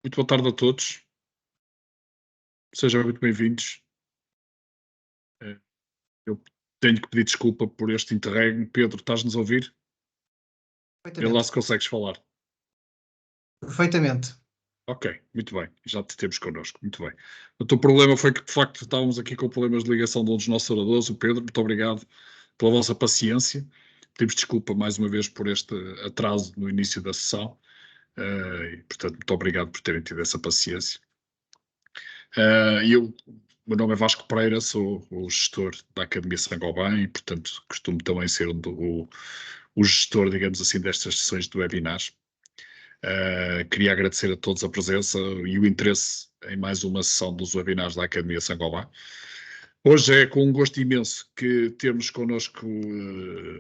Muito boa tarde a todos, sejam muito bem-vindos. Eh, eu tenho que pedir desculpa por este interregno. Pedro, estás-nos a ouvir? Vê lá Perfeitamente, se consegues falar. perfeitamente. Ok, muito bem, já te temos connosco, muito bem. O teu problema foi que, de facto, estávamos aqui com problemas de ligação de um dos nossos oradores, o Pedro. Muito obrigado pela vossa paciência. Pedimos desculpa mais uma vez por este atraso no início da sessão. E, portanto, muito obrigado por terem tido essa paciência. O meu nome é Vasco Pereira, sou o gestor da Academia Saint-Gobain e, portanto, costumo também ser o gestor, digamos assim, destas sessões de webinars. Queria agradecer a todos a presença e o interesse em mais uma sessão dos webinars da Academia Saint-Gobain. Hoje é com um gosto imenso que temos connosco,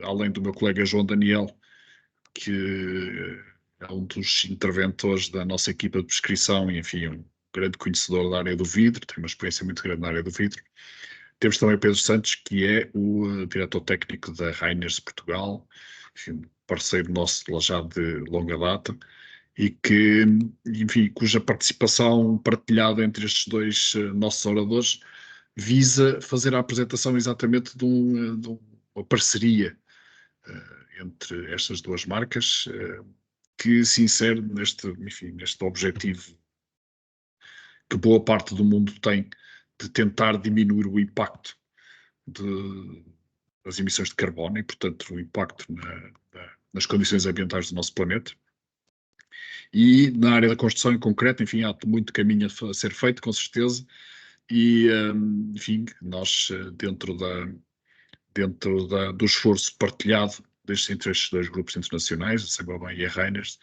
além do meu colega João Daniel, que é um dos interventores da nossa equipa de prescrição e, enfim, um grande conhecedor da área do vidro, tem uma experiência muito grande na área do vidro. Temos também o Pedro Santos, que é o diretor técnico da Reiners Portugal, enfim, parceiro nosso já de longa data, e que, enfim, cuja participação partilhada entre estes dois nossos oradores visa fazer a apresentação exatamente de uma parceria entre estas duas marcas, que se insere neste objetivo que boa parte do mundo tem de tentar diminuir o impacto das emissões de carbono e, portanto, o impacto nas condições ambientais do nosso planeta. E na área da construção em concreto, enfim, há muito caminho a ser feito, com certeza, e, enfim, nós, do esforço partilhado entre estes dois grupos internacionais, a Saint-Gobain e a Reiners,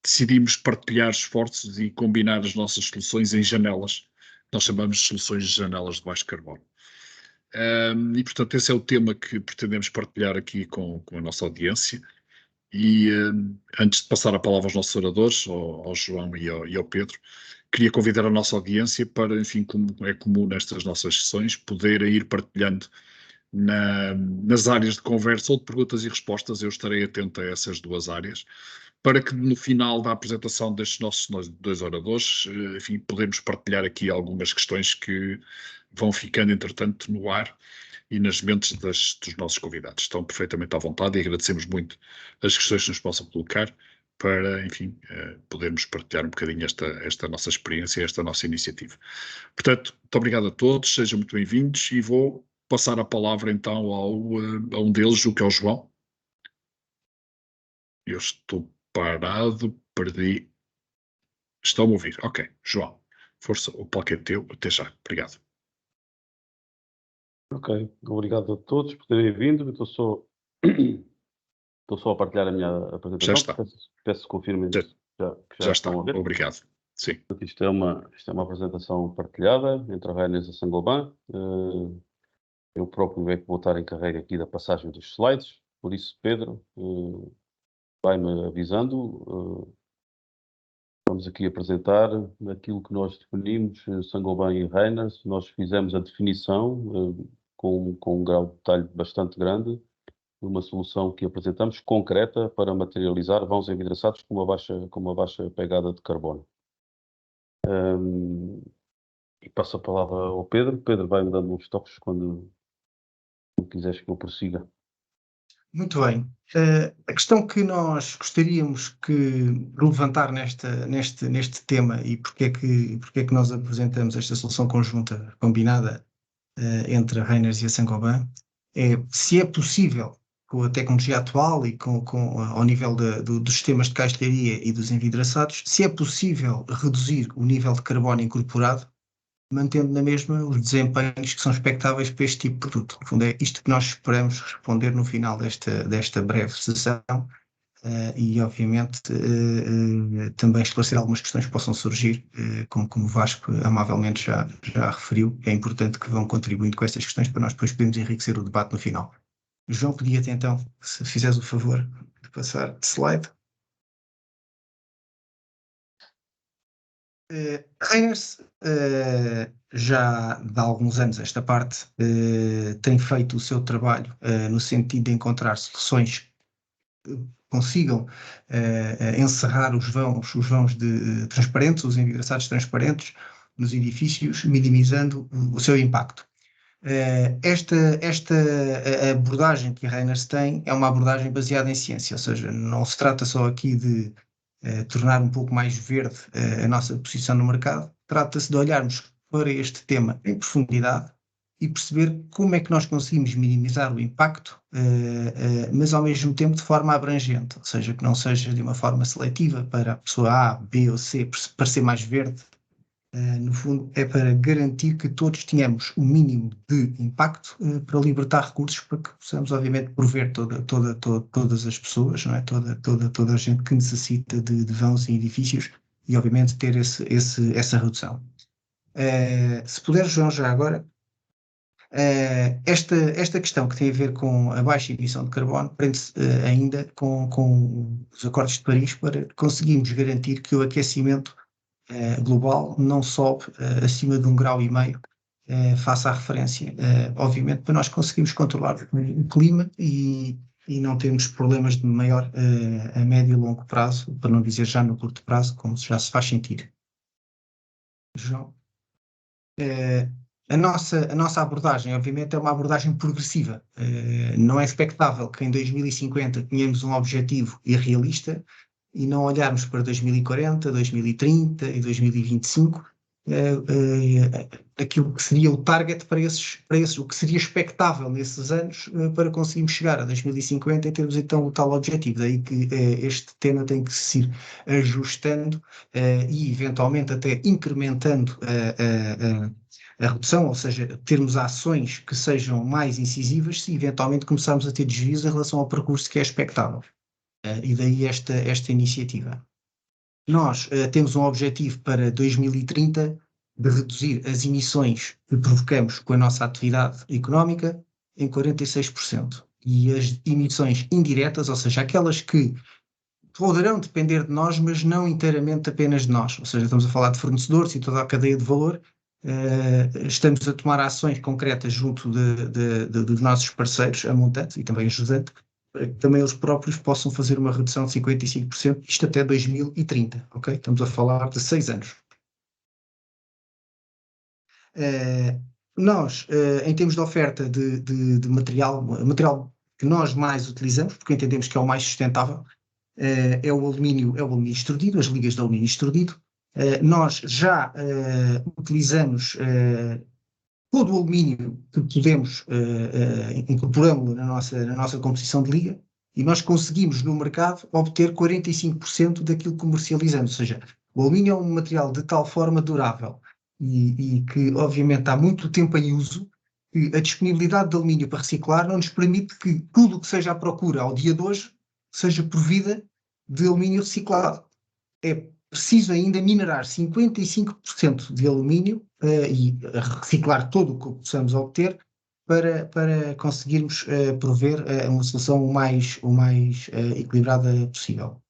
decidimos partilhar esforços e combinar as nossas soluções em janelas. Nós chamamos de soluções de janelas de baixo carbono. E, portanto, esse é o tema que pretendemos partilhar aqui com a nossa audiência. E antes de passar a palavra aos nossos oradores, ao João e ao Pedro, queria convidar a nossa audiência para, enfim, como é comum nestas nossas sessões, poder ir partilhando nas áreas de conversa ou de perguntas e respostas. Eu estarei atento a essas duas áreas, para que no final da apresentação destes nossos dois oradores, enfim, podemos partilhar aqui algumas questões que vão ficando, entretanto, no ar e nas mentes dos nossos convidados. Estão perfeitamente à vontade e agradecemos muito as questões que nos possam colocar para, enfim, podermos partilhar um bocadinho esta nossa experiência, esta nossa iniciativa. Portanto, muito obrigado a todos, sejam muito bem-vindos e vou passar a palavra então a um deles, o que é o João. Eu estou parado, perdi. Estão a ouvir? Ok. João, força, o palco é teu. Até já. Obrigado. Ok, obrigado a todos por terem vindo. Eu estou só a partilhar a minha apresentação. Já está. Peço que confirmem Já, que já já está. estão a ver. Obrigado. Sim. Portanto, isto é uma apresentação partilhada entre a Reiners e a Saint-Gobain. Eu próprio é que vou estar encarregue aqui da passagem dos slides. Por isso, Pedro, vai-me avisando. Vamos aqui apresentar aquilo que nós definimos, Saint-Gobain e Reiners. Nós fizemos a definição com um grau de detalhe bastante grande, de uma solução que apresentamos concreta para materializar vãos envidraçados com uma baixa pegada de carbono. E passo a palavra ao Pedro. Pedro vai-me dando uns toques quando quiseres que eu prossiga. Muito bem. A questão que nós gostaríamos de levantar neste tema e porque é que nós apresentamos esta solução conjunta, combinada, entre a Reiners e a Saint-Gobain, é se é possível, com a tecnologia atual e ao nível dos sistemas de caixa-alharia e dos envidraçados, se é possível reduzir o nível de carbono incorporado, mantendo na mesma os desempenhos que são expectáveis para este tipo de produto. No fundo, é isto que nós esperamos responder no final desta breve sessão e, obviamente, também esclarecer algumas questões que possam surgir, como o Vasco amavelmente já referiu. É importante que vão contribuindo com estas questões para nós depois podermos enriquecer o debate no final. João, pedia-te então, se fizeres o favor de passar de slide. Reiners, já de alguns anos esta parte, tem feito o seu trabalho no sentido de encontrar soluções consigam encerrar os vãos transparentes, os envidraçados transparentes nos edifícios, minimizando o seu impacto. Esta abordagem que a Reiners tem é uma abordagem baseada em ciência, ou seja, não se trata só aqui de tornar um pouco mais verde a nossa posição no mercado, trata-se de olharmos para este tema em profundidade e perceber como é que nós conseguimos minimizar o impacto, mas ao mesmo tempo de forma abrangente, ou seja, que não seja de uma forma seletiva para a pessoa A, B ou C parecer mais verde. No fundo, é para garantir que todos tenhamos o mínimo de impacto para libertar recursos para que possamos, obviamente, prover todas as pessoas, não é? Toda a gente que necessita de vãos e edifícios e, obviamente, ter essa redução. Se puder, João, já agora, esta questão que tem a ver com a baixa emissão de carbono prende-se ainda com os acordos de Paris para conseguirmos garantir que o aquecimento global não sobe acima de 1,5 graus face à referência, obviamente para nós conseguirmos controlar o clima e não termos problemas de maior a médio e longo prazo, para não dizer já no curto prazo, como já se faz sentir. João? A nossa abordagem, obviamente, é uma abordagem progressiva. Não é expectável que em 2050 tenhamos um objetivo irrealista e não olharmos para 2040, 2030 e 2025, aquilo que seria o target para esses, o que seria expectável nesses anos para conseguirmos chegar a 2050 e termos então o tal objetivo. Daí que este tema tem que se ir ajustando e eventualmente até incrementando a redução, ou seja, termos ações que sejam mais incisivas se eventualmente começarmos a ter desvios em relação ao percurso que é expectável. E daí esta iniciativa. Nós temos um objetivo para 2030 de reduzir as emissões que provocamos com a nossa atividade económica em 46%. E as emissões indiretas, ou seja, aquelas que poderão depender de nós, mas não inteiramente apenas de nós. Ou seja, estamos a falar de fornecedores e toda a cadeia de valor. Estamos a tomar ações concretas junto de nossos parceiros, a montante e também ajudante, para que também eles próprios possam fazer uma redução de 55%, isto até 2030, ok? Estamos a falar de 6 anos. Nós, em termos de oferta de material que nós mais utilizamos, porque entendemos que é o mais sustentável, é o alumínio extrudido, as ligas de alumínio extrudido. Nós já utilizamos todo o alumínio que podemos, incorporamos-lo na nossa composição de liga e nós conseguimos no mercado obter 45% daquilo que comercializamos, ou seja, o alumínio é um material de tal forma durável e que obviamente há muito tempo em uso que a disponibilidade de alumínio para reciclar não nos permite que tudo o que seja à procura ao dia de hoje seja provida de alumínio reciclado. É preciso ainda minerar 55% de alumínio e reciclar todo o que possamos obter para conseguirmos prover uma solução o mais equilibrada possível.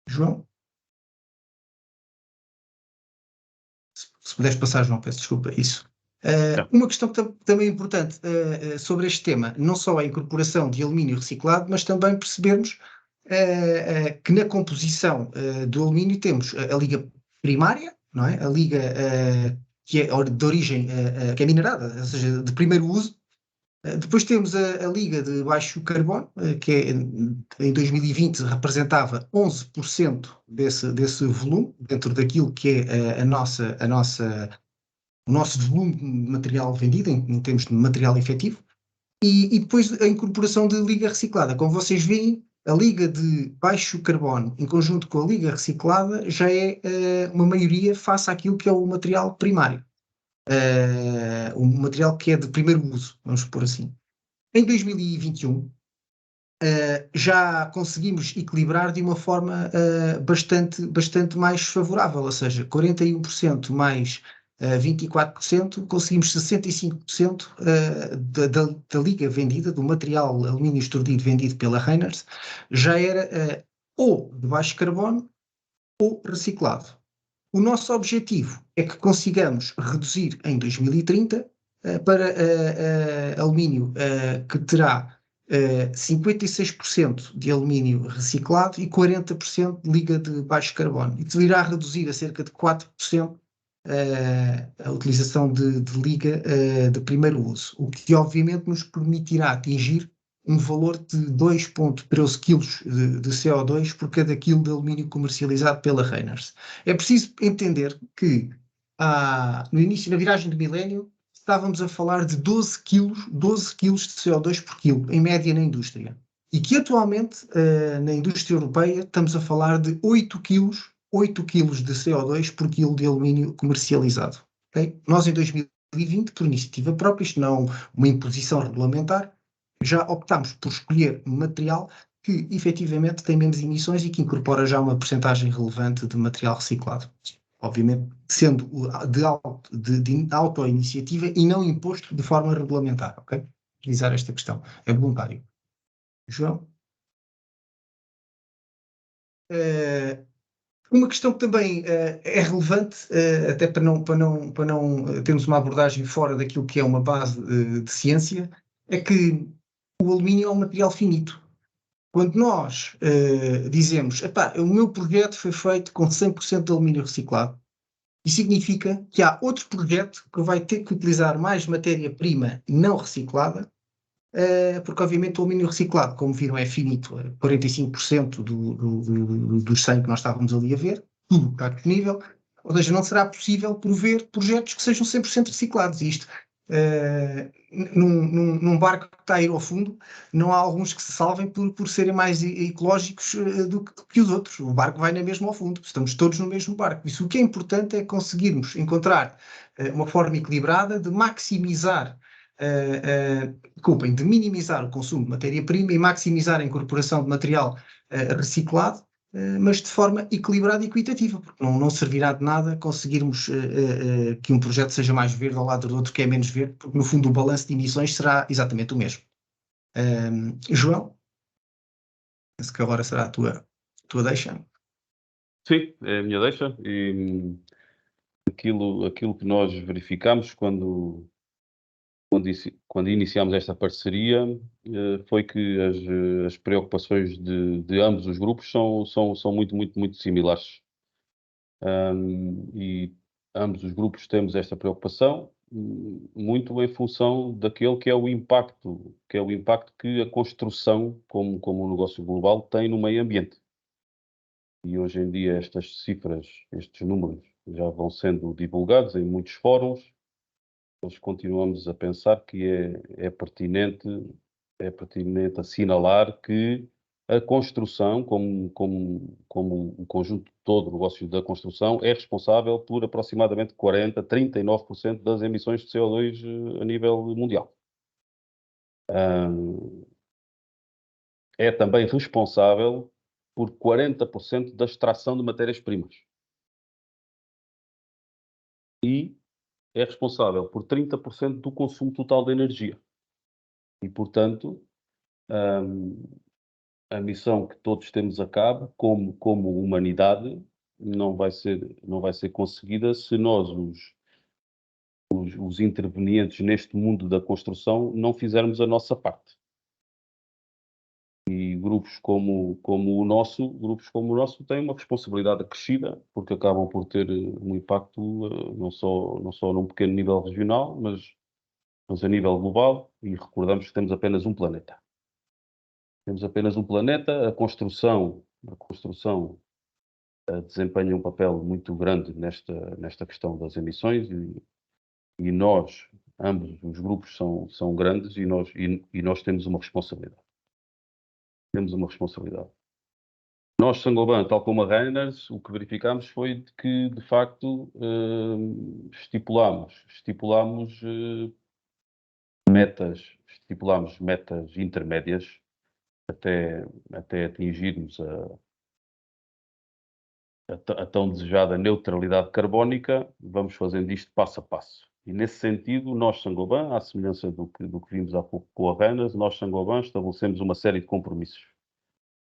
João? Se puderes passar, João, peço desculpa, isso. Uma questão também importante sobre este tema, não só a incorporação de alumínio reciclado, mas também percebermos que na composição do alumínio temos a liga primária, não é? A liga que é de origem, que é minerada, ou seja, de primeiro uso. Depois temos a liga de baixo carbono, que em 2020 representava 11% desse volume, dentro daquilo que é o nosso volume de material vendido, em termos de material efetivo. E depois a incorporação de liga reciclada. Como vocês veem, a liga de baixo carbono, em conjunto com a liga reciclada, já é uma maioria face àquilo que é o material primário. O material que é de primeiro uso, vamos pôr assim. Em 2021, já conseguimos equilibrar de uma forma bastante mais favorável, ou seja, 41% mais 24%, conseguimos 65% da liga vendida, do material alumínio extrudido vendido pela Reiners, já era ou de baixo carbono ou reciclado. O nosso objetivo é que consigamos reduzir em 2030 para alumínio que terá 56% de alumínio reciclado e 40% de liga de baixo carbono. E que irá reduzir a cerca de 4% a utilização de liga de primeiro uso, o que obviamente nos permitirá atingir um valor de 2,13 kg de CO2 por cada quilo de alumínio comercializado pela Reiners. É preciso entender que no início, na viragem do milénio, estávamos a falar de 12 kg de CO2 por quilo, em média na indústria. E que atualmente, na indústria europeia, estamos a falar de 8 kg de CO2 por quilo de alumínio comercializado. Okay? Nós, em 2020, por iniciativa própria, isto não uma imposição regulamentar, já optámos por escolher um material que efetivamente tem menos emissões e que incorpora já uma percentagem relevante de material reciclado. Obviamente, sendo de auto-iniciativa e não imposto de forma regulamentar, ok? Utilizar esta questão. É voluntário. João? Uma questão que também é relevante, até para não termos uma abordagem fora daquilo que é uma base de ciência, é que o alumínio é um material finito. Quando nós dizemos, o meu projeto foi feito com 100% de alumínio reciclado, isso significa que há outro projeto que vai ter que utilizar mais matéria-prima não reciclada, porque obviamente o alumínio reciclado, como viram, é finito, 45% dos 100 que nós estávamos ali a ver, tudo está disponível, ou seja, não será possível prover projetos que sejam 100% reciclados. E isto, num barco que está a ir ao fundo, não há alguns que se salvem por serem mais ecológicos do que os outros. O barco vai na mesma ao fundo, estamos todos no mesmo barco. Isso o que é importante é conseguirmos encontrar uma forma equilibrada de maximizar de minimizar o consumo de matéria-prima e maximizar a incorporação de material reciclado, mas de forma equilibrada e equitativa, porque não servirá de nada conseguirmos que um projeto seja mais verde ao lado do outro que é menos verde, porque no fundo o balanço de emissões será exatamente o mesmo. João, penso que agora será a tua deixa. Sim, é a minha deixa. E aquilo que nós verificamos quando iniciámos esta parceria foi que as preocupações de ambos os grupos são muito similares. E ambos os grupos temos esta preocupação muito em função daquele que é o impacto que a construção como um negócio global tem no meio ambiente. E hoje em dia estas cifras, estes números já vão sendo divulgados em muitos fóruns. Nós continuamos a pensar que é pertinente assinalar que a construção, como o conjunto todo do negócio da construção, é responsável por aproximadamente 39% das emissões de CO2 a nível mundial. É também responsável por 40% da extração de matérias-primas. E é responsável por 30% do consumo total de energia. E, portanto, a missão que todos temos a cabo, como humanidade, não vai ser conseguida se nós, os intervenientes neste mundo da construção, não fizermos a nossa parte. E grupos como o nosso têm uma responsabilidade acrescida, porque acabam por ter um impacto não só num pequeno nível regional, mas a nível global, e recordamos que temos apenas um planeta. Temos apenas um planeta, a construção desempenha um papel muito grande nesta questão das emissões e nós, ambos os grupos são grandes e nós temos uma responsabilidade. Nós, Saint-Gobain, tal como a Reiners, o que verificámos foi que, de facto, estipulamos metas intermédias até atingirmos a tão desejada neutralidade carbónica. Vamos fazendo isto passo a passo. E nesse sentido, nós, Saint-Gobain, à semelhança do que vimos há pouco com a Reiners, nós, Saint-Gobain, estabelecemos uma série de compromissos.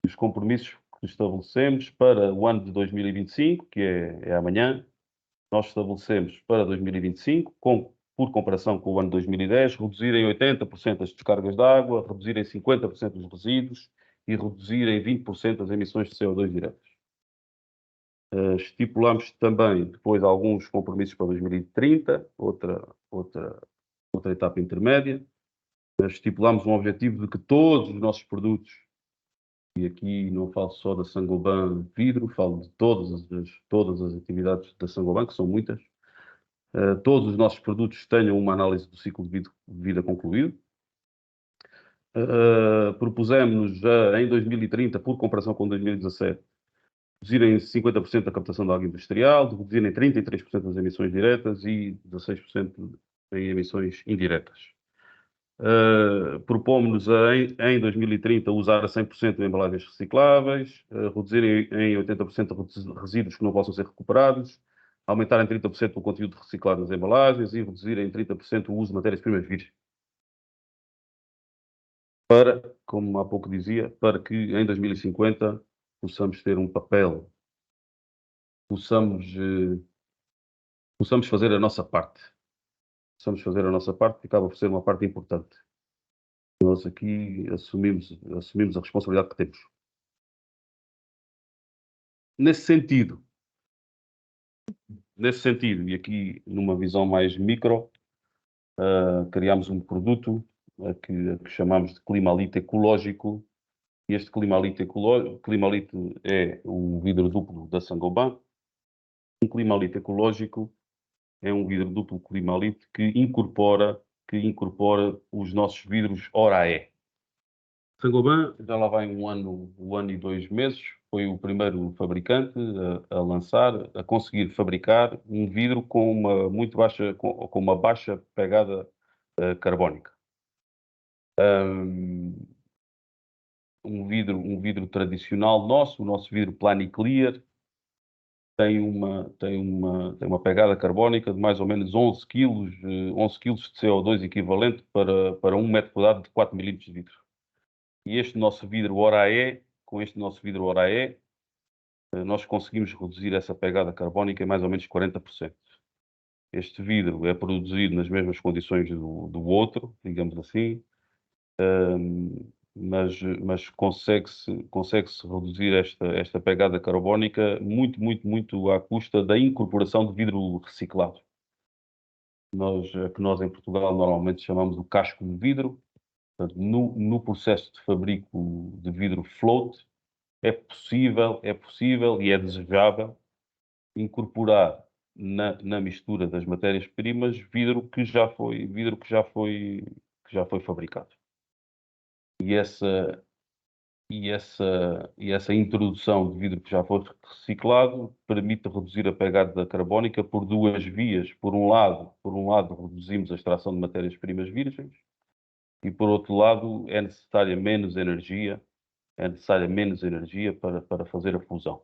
E os compromissos que estabelecemos para o ano de 2025, que é amanhã, nós estabelecemos para 2025, por comparação com o ano 2010, reduzir em 80% as descargas de água, reduzir em 50% os resíduos e reduzir em 20% as emissões de CO2 diretas. Estipulamos também depois alguns compromissos para 2030, outra etapa intermédia. Estipulamos um objetivo de que todos os nossos produtos, e aqui não falo só da Saint-Gobain vidro, falo de todas as atividades da Saint-Gobain, que são muitas, todos os nossos produtos tenham uma análise do ciclo de vida concluído. Propusemos em 2030, por comparação com 2017, reduzirem 50% da captação de água industrial, reduzirem 33% das emissões diretas e 16% em emissões indiretas. Propomos-nos em 2030 usar a 100% de embalagens recicláveis, reduzirem em 80% resíduos que não possam ser recuperados, aumentar em 30% o conteúdo reciclado nas embalagens e reduzir em 30% o uso de matérias-primas virgens. Para, como há pouco dizia, para que em 2050 possamos ter um papel, possamos fazer a nossa parte. Possamos fazer a nossa parte, que acaba por ser uma parte importante. Nós aqui assumimos a responsabilidade que temos. Nesse sentido, e aqui numa visão mais micro, criámos um produto que chamamos de Climalite ecológico. Este Climalite é um vidro duplo da Saint-Gobain. Um Climalite ecológico é um vidro duplo Climalite que incorpora os nossos vidros Oraé. Saint-Gobain já lá vai um ano e 2 meses, foi o primeiro fabricante a lançar, a conseguir fabricar um vidro com uma baixa pegada carbónica. Um vidro tradicional nosso, o nosso vidro Planiclear, tem uma pegada carbónica de mais ou menos 11 kg de CO2 equivalente para 1 metro quadrado de 4 milímetros de vidro. E com este nosso vidro Oraé, nós conseguimos reduzir essa pegada carbónica em mais ou menos 40%. Este vidro é produzido nas mesmas condições do outro, digamos assim, mas consegue-se reduzir esta pegada carbónica muito à custa da incorporação de vidro reciclado. Que nós em Portugal normalmente chamamos o casco de vidro. Portanto, no processo de fabrico de vidro float, é possível e é desejável incorporar na mistura das matérias-primas vidro que já foi fabricado. E essa introdução de vidro que já foi reciclado permite reduzir a pegada carbónica por duas vias. Por um lado, reduzimos a extração de matérias-primas virgens e, por outro lado, é necessária menos energia para fazer a fusão.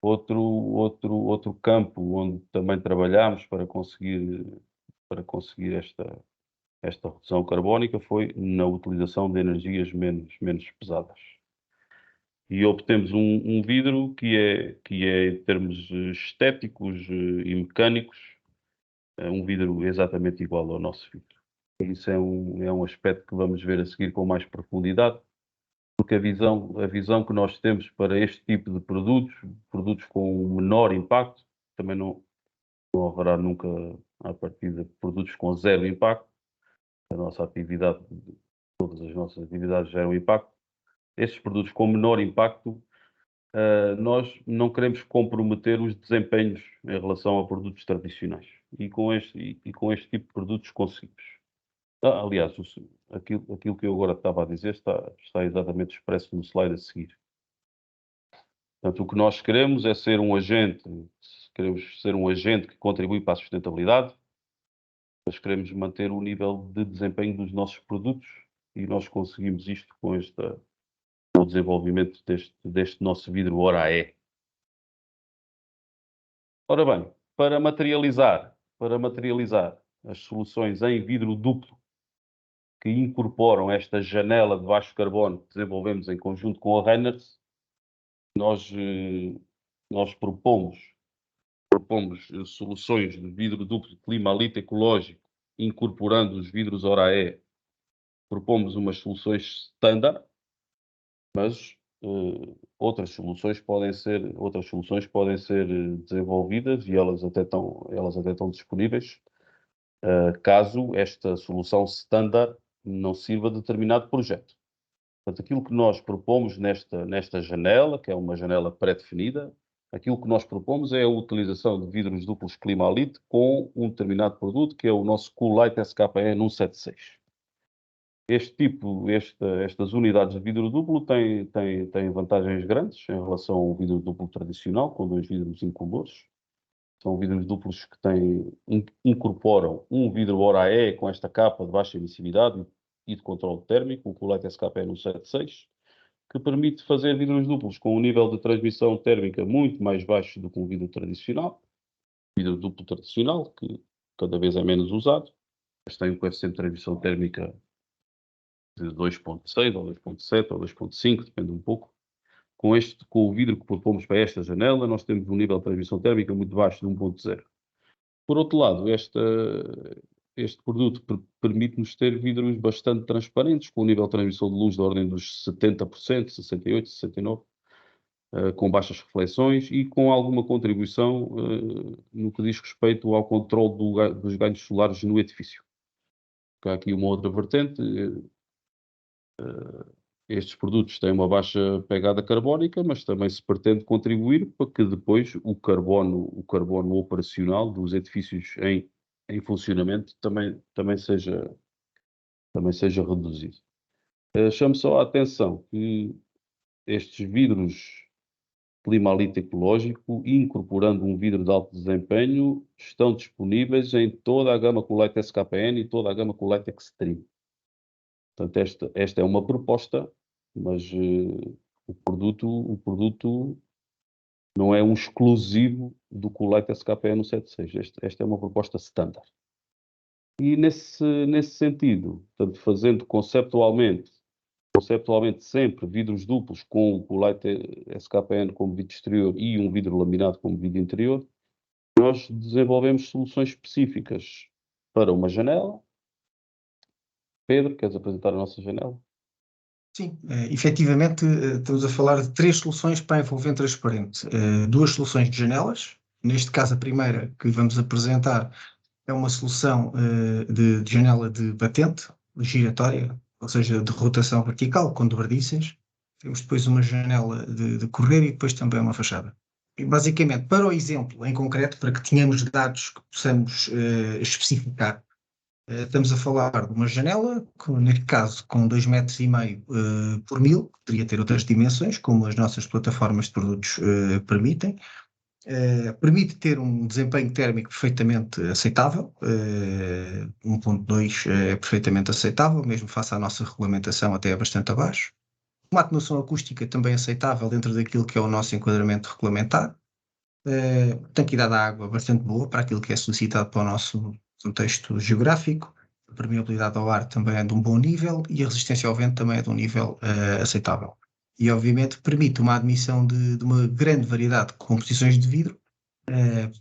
Outro campo onde também trabalhamos para conseguir esta redução carbónica foi na utilização de energias menos pesadas. E obtemos um vidro que é, em termos estéticos e mecânicos, um vidro exatamente igual ao nosso vidro. Isso é um aspecto que vamos ver a seguir com mais profundidade, porque a visão que nós temos para este tipo de produtos com menor impacto, também não haverá nunca, a partir de produtos com zero impacto. Todas as nossas atividades geram impacto. Estes produtos com menor impacto, nós não queremos comprometer os desempenhos em relação a produtos tradicionais. E com este tipo de produtos conseguimos. Aliás, aquilo que eu agora estava a dizer está exatamente expresso no slide a seguir. Portanto, o que nós queremos é ser um agente que contribui para a sustentabilidade, mas queremos manter o nível de desempenho dos nossos produtos e nós conseguimos isto com o desenvolvimento deste nosso vidro Oraé. Ora bem, para materializar as soluções em vidro duplo que incorporam esta janela de baixo carbono que desenvolvemos em conjunto com a Reiners, nós propomos soluções de vidro duplo Climalite ecológico incorporando os vidros Oraé, propomos umas soluções standard, mas outras soluções podem ser desenvolvidas e elas até estão disponíveis, caso esta solução standard não sirva de determinado projeto. Portanto, aquilo que nós propomos nesta janela, que é uma janela pré-definida, aquilo que nós propomos é a utilização de vidros duplos Climalite com um determinado produto, que é o nosso Coolite SKN 176. Estas unidades de vidro duplo têm vantagens grandes em relação ao vidro duplo tradicional, com 2 vidros incolores. São vidros duplos que incorporam um vidro Oraé com esta capa de baixa emissividade e de controle térmico, o Coolite SKN 176, que permite fazer vidros duplos com um nível de transmissão térmica muito mais baixo do que um vidro tradicional. Vidro duplo tradicional, que cada vez é menos usado, mas tem um coeficiente de transmissão térmica de 2.6 ou 2.7 ou 2.5, depende um pouco. Com o vidro que propomos para esta janela, nós temos um nível de transmissão térmica muito baixo de 1.0. Por outro lado, este produto permite-nos ter vidros bastante transparentes, com um nível de transmissão de luz da ordem dos 70%, 68%, 69%, com baixas reflexões e com alguma contribuição no que diz respeito ao controle dos ganhos solares no edifício. Há aqui uma outra vertente. Estes produtos têm uma baixa pegada carbónica, mas também se pretende contribuir para que depois o carbono operacional dos edifícios em funcionamento também seja reduzido. Chamo só a atenção que estes vidros Climalite ecológico, incorporando um vidro de alto desempenho, estão disponíveis em toda a gama Coolite SKN e toda a gama Coolite Extreme. Portanto, esta é uma proposta, mas o produto não é um exclusivo do Coolite SKN 176. Esta é uma proposta standard. E nesse sentido, portanto, fazendo conceptualmente sempre vidros duplos com o Coolite SKN como vidro exterior e um vidro laminado como vidro interior, nós desenvolvemos soluções específicas para uma janela. Pedro, queres apresentar a nossa janela? Sim, efetivamente estamos a falar de 3 soluções para a envolvente transparente. 2 soluções de janelas. Neste caso, a primeira que vamos apresentar é uma solução de janela de batente, giratória, ou seja, de rotação vertical, com dobradiças. Temos depois uma janela de correr e depois também uma fachada. E basicamente, para o exemplo em concreto, para que tenhamos dados que possamos especificar, estamos a falar de uma janela, neste caso com 2,5 metros por 1000, poderia ter outras dimensões, como as nossas plataformas de produtos permitem. Permite ter um desempenho térmico perfeitamente aceitável, 1.2 é perfeitamente aceitável, mesmo face à nossa regulamentação até é bastante abaixo. Uma atenuação acústica também aceitável dentro daquilo que é o nosso enquadramento regulamentar. Tanquidade de água bastante boa para aquilo que é solicitado para o nosso contexto geográfico. A permeabilidade ao ar também é de um bom nível e a resistência ao vento também é de um nível aceitável. E, obviamente, permite uma admissão de uma grande variedade de composições de vidro,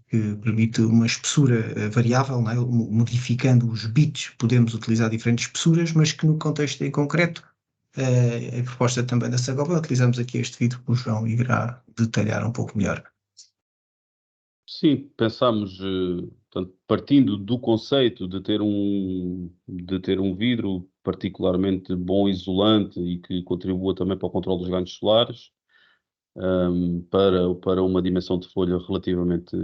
que permite uma espessura variável, não é? Modificando os bits, podemos utilizar diferentes espessuras, mas que no contexto em concreto, a proposta também da Sagoba, utilizamos aqui este vidro que o João irá detalhar um pouco melhor. Sim, pensámos, portanto, partindo do conceito de ter um vidro particularmente bom isolante e que contribua também para o controle dos ganhos solares, para uma dimensão de folha relativamente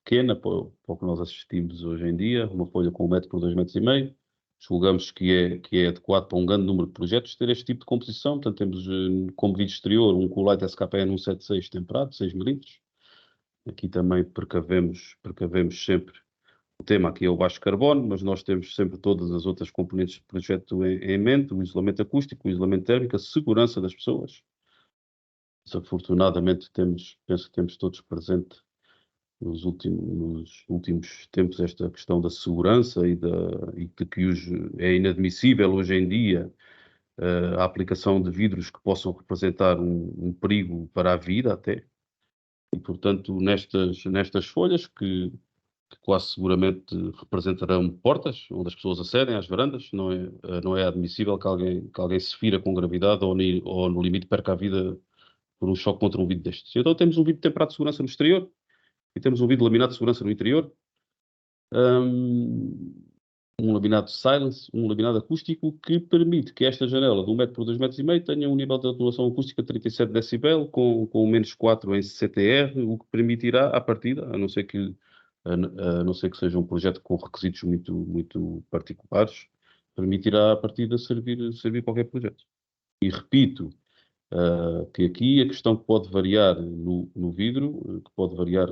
pequena, para o que nós assistimos hoje em dia, uma folha com 1 metro por 2,5 metros, julgamos que é adequado para um grande número de projetos ter este tipo de composição. Portanto, temos como vidro exterior um Coolite SKN 176 temperado, 6 milímetros. Aqui também precavemos sempre. O tema aqui é o baixo carbono, mas nós temos sempre todas as outras componentes do projeto em mente: o isolamento acústico, o isolamento térmico, a segurança das pessoas. Desafortunadamente, penso que temos todos presente nos últimos tempos esta questão da segurança e de que é inadmissível hoje em dia a aplicação de vidros que possam representar um perigo para a vida até. E, portanto, nestas folhas, que que quase seguramente representarão portas onde as pessoas acedem às varandas. Não é admissível que alguém se fira com gravidade ou no limite perca a vida por um choque contra um vidro destes. Então temos um vidro temperado de segurança no exterior e temos um vidro laminado de segurança no interior. Um laminado silence, um laminado acústico que permite que esta janela de 1 metro por 2,5 metros tenha um nível de atenuação acústica de 37 decibel com menos 4 em CTR, o que permitirá, à partida, a não ser que seja um projeto com requisitos muito, muito particulares, permitirá, à partida, servir qualquer projeto. E repito, que aqui a questão que pode variar no vidro, que pode variar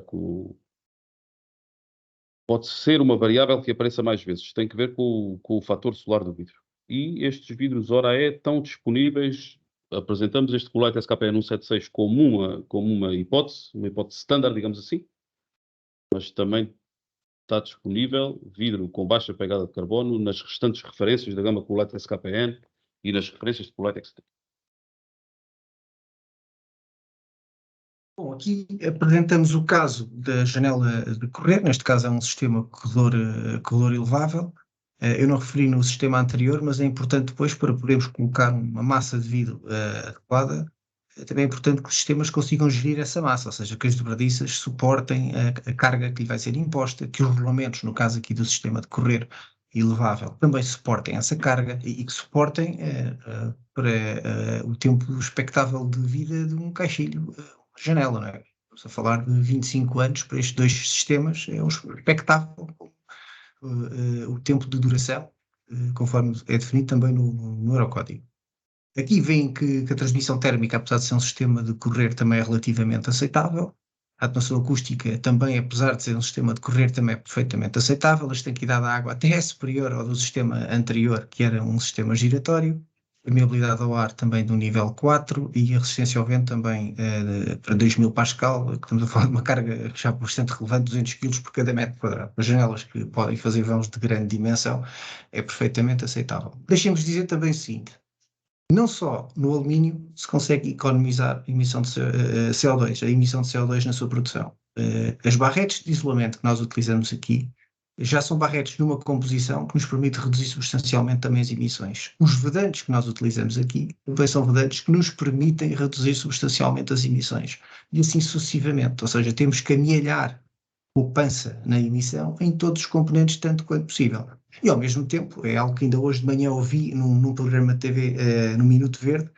pode ser uma variável que apareça mais vezes, tem que ver com o fator solar do vidro. E estes vidros ORA-E estão disponíveis, apresentamos este Coolite SKPN 176 como uma hipótese standard, digamos assim, mas também está disponível vidro com baixa pegada de carbono nas restantes referências da gama Coolite SKPN e nas referências de Coolite XT. Bom, aqui apresentamos o caso da janela de correr, neste caso é um sistema corredor elevável. Eu não referi no sistema anterior, mas é importante depois, para podermos colocar uma massa de vidro adequada, também é importante que os sistemas consigam gerir essa massa, ou seja, que as dobradiças suportem a carga que lhe vai ser imposta, que os rolamentos, no caso aqui do sistema de correr elevável, também suportem essa carga e que suportem para o tempo expectável de vida de um caixilho, janela, não é? Estamos a falar de 25 anos para estes dois sistemas, é um expectável o tempo de duração, conforme é definido também no Eurocódigo. Aqui vem que a transmissão térmica, apesar de ser um sistema de correr, também é relativamente aceitável. A atenuação acústica também, apesar de ser um sistema de correr, também é perfeitamente aceitável. A estanquidade da água até é superior ao do sistema anterior, que era um sistema giratório. A permeabilidade ao ar também do nível 4 e a resistência ao vento também para 2000 Pascal, que estamos a falar de uma carga já bastante relevante, 200 kg por cada metro quadrado. As janelas que podem fazer vãos de grande dimensão é perfeitamente aceitável. Deixemos dizer também o seguinte: não só no alumínio se consegue economizar a emissão de CO2 na sua produção. As barretes de isolamento que nós utilizamos aqui já são barretes numa composição que nos permite reduzir substancialmente também as emissões. Os vedantes que nós utilizamos aqui também são vedantes que nos permitem reduzir substancialmente as emissões. E assim sucessivamente, ou seja, temos que amealhar poupança na emissão em todos os componentes, tanto quanto possível. E, ao mesmo tempo, é algo que ainda hoje de manhã ouvi num programa de TV, no Minuto Verde,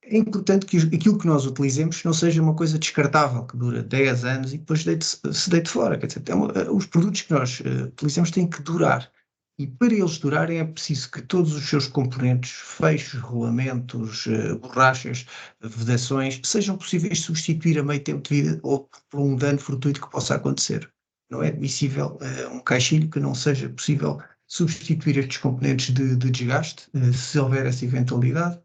é importante que aquilo que nós utilizemos não seja uma coisa descartável, que dura 10 anos e depois se deite fora. Quer dizer, os produtos que nós utilizamos têm que durar. E para eles durarem é preciso que todos os seus componentes, fechos, rolamentos, borrachas, vedações, sejam possíveis de substituir a meio tempo de vida ou por um dano fortuito que possa acontecer. Não é admissível um caixilho que não seja possível substituir estes componentes de desgaste, se houver essa eventualidade,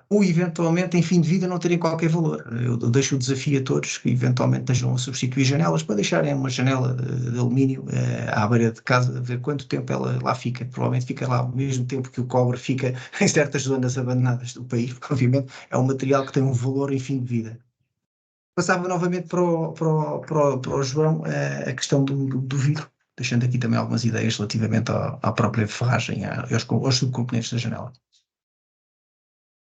ou eventualmente em fim de vida não terem qualquer valor. Eu deixo o desafio a todos que eventualmente estejam a substituir janelas para deixarem uma janela de alumínio à beira de casa, ver quanto tempo ela lá fica. Provavelmente fica lá o mesmo tempo que o cobre fica em certas zonas abandonadas do país, porque obviamente é um material que tem um valor em fim de vida. Passava novamente para o João a questão do vidro, deixando aqui também algumas ideias relativamente à própria ferragem e aos subcomponentes da janela.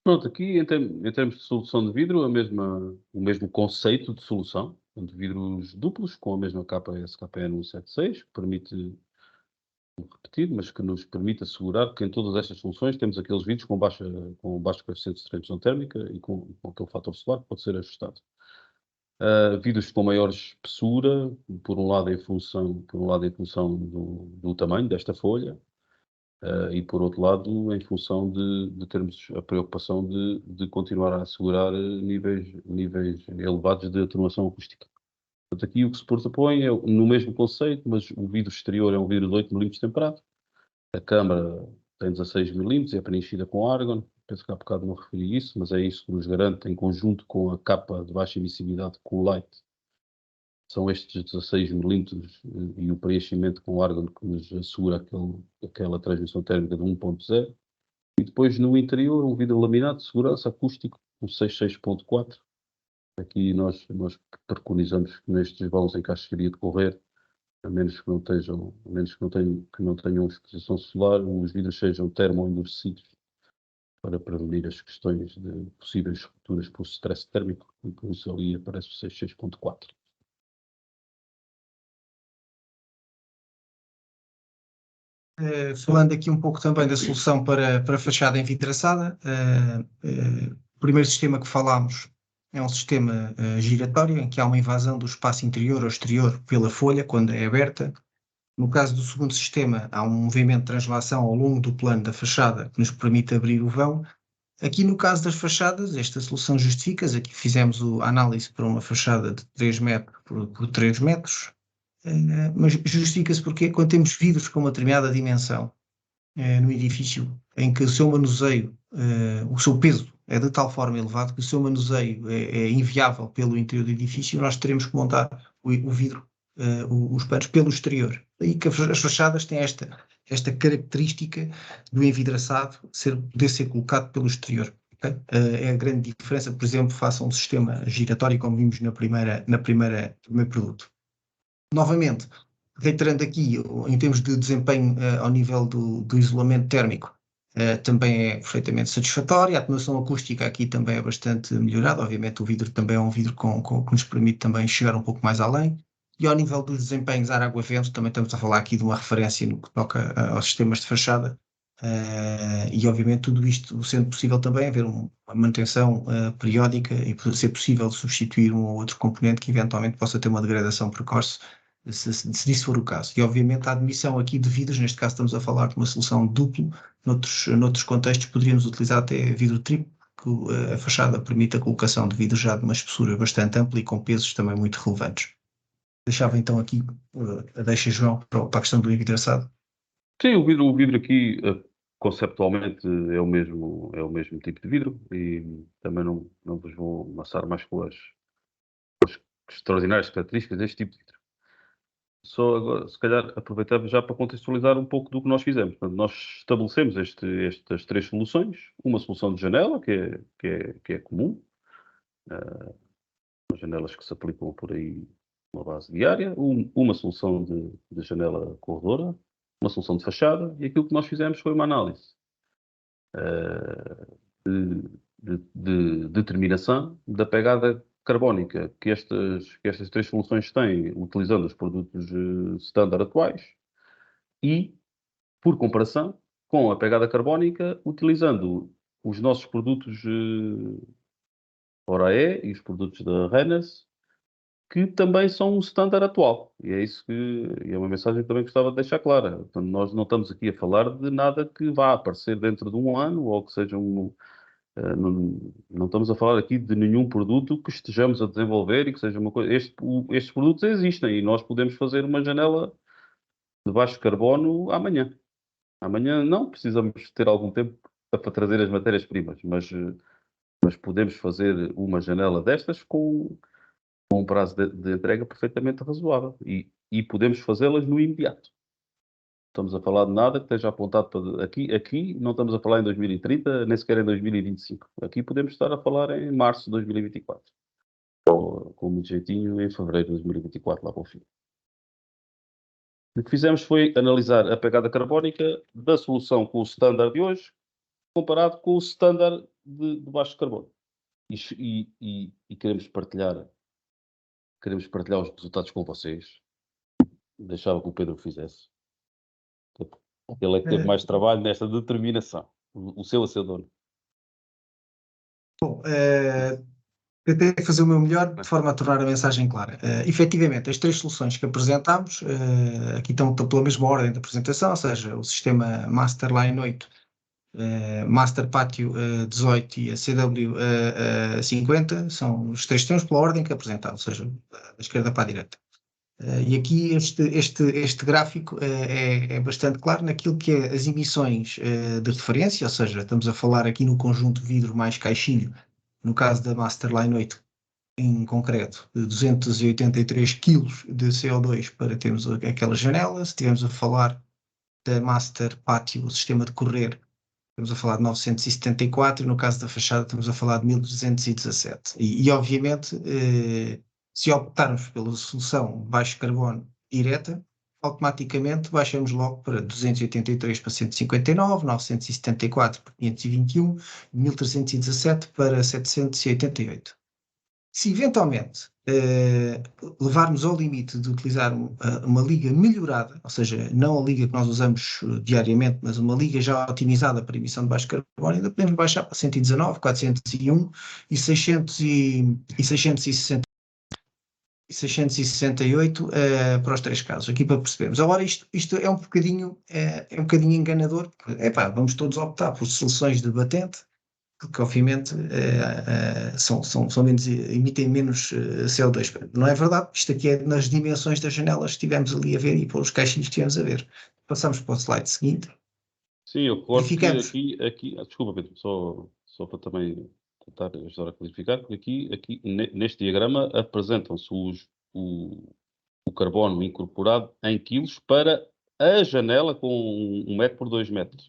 Pronto, aqui em termos de solução de vidro, o mesmo conceito de solução, de vidros duplos com a mesma capa SKPN 176, que permite, repetir, mas que nos permite assegurar que em todas estas soluções temos aqueles vidros com baixo coeficiente de transmissão térmica e com aquele fator solar que pode ser ajustado. Vidros com maior espessura, por um lado em função do tamanho desta folha, e por outro lado em função de termos a preocupação de continuar a assegurar níveis elevados de atenuação acústica. Portanto, aqui o que se propõe é no mesmo conceito, mas o vidro exterior é um vidro de 8 mm temperado, a câmara tem 16 mm e é preenchida com argon. Penso que há bocado não referi isso, mas é isso que nos garante, em conjunto com a capa de baixa emissividade Coolite, são estes 16 mm e o preenchimento com argon que nos assegura aquela transmissão térmica de 1.0. E depois no interior um vidro laminado de segurança acústico, um 66.4. Aqui nós preconizamos que nestes vãos em caixaria de correr a menos que não tenham exposição solar, os vidros sejam termo-endurecidos para prevenir as questões de possíveis rupturas por stress térmico, e por isso ali aparece o 6.4. Falando aqui um pouco também da solução para fachada envidraçada, o primeiro sistema que falámos é um sistema giratório, em que há uma invasão do espaço interior ou exterior pela folha, quando é aberta. No caso do segundo sistema, há um movimento de translação ao longo do plano da fachada que nos permite abrir o vão. Aqui no caso das fachadas, esta solução justifica-se. Aqui fizemos a análise para uma fachada de 3 metros por 3 metros, mas justifica-se porque quando temos vidros com uma determinada dimensão no edifício, em que o seu manuseio, o seu peso é de tal forma elevado que o seu manuseio é inviável pelo interior do edifício, nós teremos que montar o vidro, os panos pelo exterior. E que as fachadas têm esta característica do envidraçado poder ser colocado pelo exterior. Okay? É a grande diferença, por exemplo, face a um sistema giratório, como vimos no primeiro produto. Novamente, reiterando aqui, em termos de desempenho ao nível do isolamento térmico, também é perfeitamente satisfatório. A atenuação acústica aqui também é bastante melhorada. Obviamente o vidro também é um vidro que nos permite também chegar um pouco mais além. E ao nível dos desempenhos ar-água-vento, também estamos a falar aqui de uma referência no que toca aos sistemas de fachada. E obviamente tudo isto sendo possível também haver uma manutenção periódica e ser possível substituir um ou outro componente que eventualmente possa ter uma degradação precoce, se isso for o caso. E obviamente a admissão aqui de vidros, neste caso estamos a falar de uma solução duplo, noutros contextos poderíamos utilizar até vidro triplo, que a fachada permite a colocação de vidros já de uma espessura bastante ampla e com pesos também muito relevantes. Deixava então aqui a deixa, João, para a questão do envidraçado. Sim, o vidro aqui conceptualmente é o mesmo tipo de vidro, e também não vos vou amassar mais com as extraordinárias características deste tipo de vidro. Só agora, se calhar, aproveitamos já para contextualizar um pouco do que nós fizemos. Portanto, nós estabelecemos estas 3 soluções. Uma solução de janela, que é comum, as janelas que se aplicam por aí uma base diária, uma solução de janela corredora, uma solução de fachada, e aquilo que nós fizemos foi uma análise de determinação da pegada carbónica que estas 3 soluções têm, utilizando os produtos standard atuais, e, por comparação, com a pegada carbónica, utilizando os nossos produtos Orae e os produtos da Rennes, que também são um standard atual. E é isso é uma mensagem que também gostava de deixar clara. Portanto, nós não estamos aqui a falar de nada que vá aparecer dentro de um ano, ou que seja não estamos a falar aqui de nenhum produto que estejamos a desenvolver e que seja uma coisa. Estes produtos existem e nós podemos fazer uma janela de baixo carbono amanhã. Amanhã não precisamos ter algum tempo para trazer as matérias-primas, mas podemos fazer uma janela destas com um prazo de entrega perfeitamente razoável e podemos fazê-las no imediato. Estamos a falar de nada que esteja apontado para aqui não estamos a falar em 2030, nem sequer em 2025. Aqui podemos estar a falar em março de 2024. Ou, com muito jeitinho, em fevereiro de 2024, lá para o fim. O que fizemos foi analisar a pegada carbónica da solução com o standard de hoje, comparado com o standard de baixo carbono. E queremos partilhar os resultados com vocês. Deixava que o Pedro fizesse. Ele é que teve mais trabalho nesta determinação. O seu a seu dono. Bom, tentei fazer o meu melhor de forma a tornar a mensagem clara. Efetivamente, as 3 soluções que apresentámos, aqui estão pela mesma ordem de apresentação, ou seja, o sistema Master Line 8, Master Patio 18 e a CW 50, são os 3 sistemas pela ordem que apresentaram, ou seja, da esquerda para a direita. E aqui este gráfico é bastante claro naquilo que é as emissões de referência, ou seja, estamos a falar aqui no conjunto vidro mais caixilho, no caso da Master Line 8, em concreto, de 283 kg de CO2 para termos aquela janela. Se estivermos a falar da Master Patio, o sistema de correr, estamos a falar de 974, e no caso da fachada estamos a falar de 1217. E obviamente, se optarmos pela solução baixo carbono direta, automaticamente baixamos logo para 283 para 159, 974 para 521, 1317 para 788. Se eventualmente levarmos ao limite de utilizar uma liga melhorada, ou seja, não a liga que nós usamos diariamente, mas uma liga já otimizada para emissão de baixo carbono, ainda podemos baixar para 119, 401 e 668 para os 3 casos, aqui para percebermos. Agora, isto é um bocadinho enganador, porque, vamos todos optar por soluções de batente, que obviamente são menos, emitem menos CO2. Não é verdade? Isto aqui é nas dimensões das janelas que estivemos ali a ver e pelos caixinhos que estivemos a ver. Passamos para o slide seguinte. Sim, eu recordo que Verificamos. desculpa, Pedro, só para também tentar ajudar a clarificar, que aqui neste diagrama apresentam-se o carbono incorporado em quilos para a janela com 1 metro por 2,5 metros.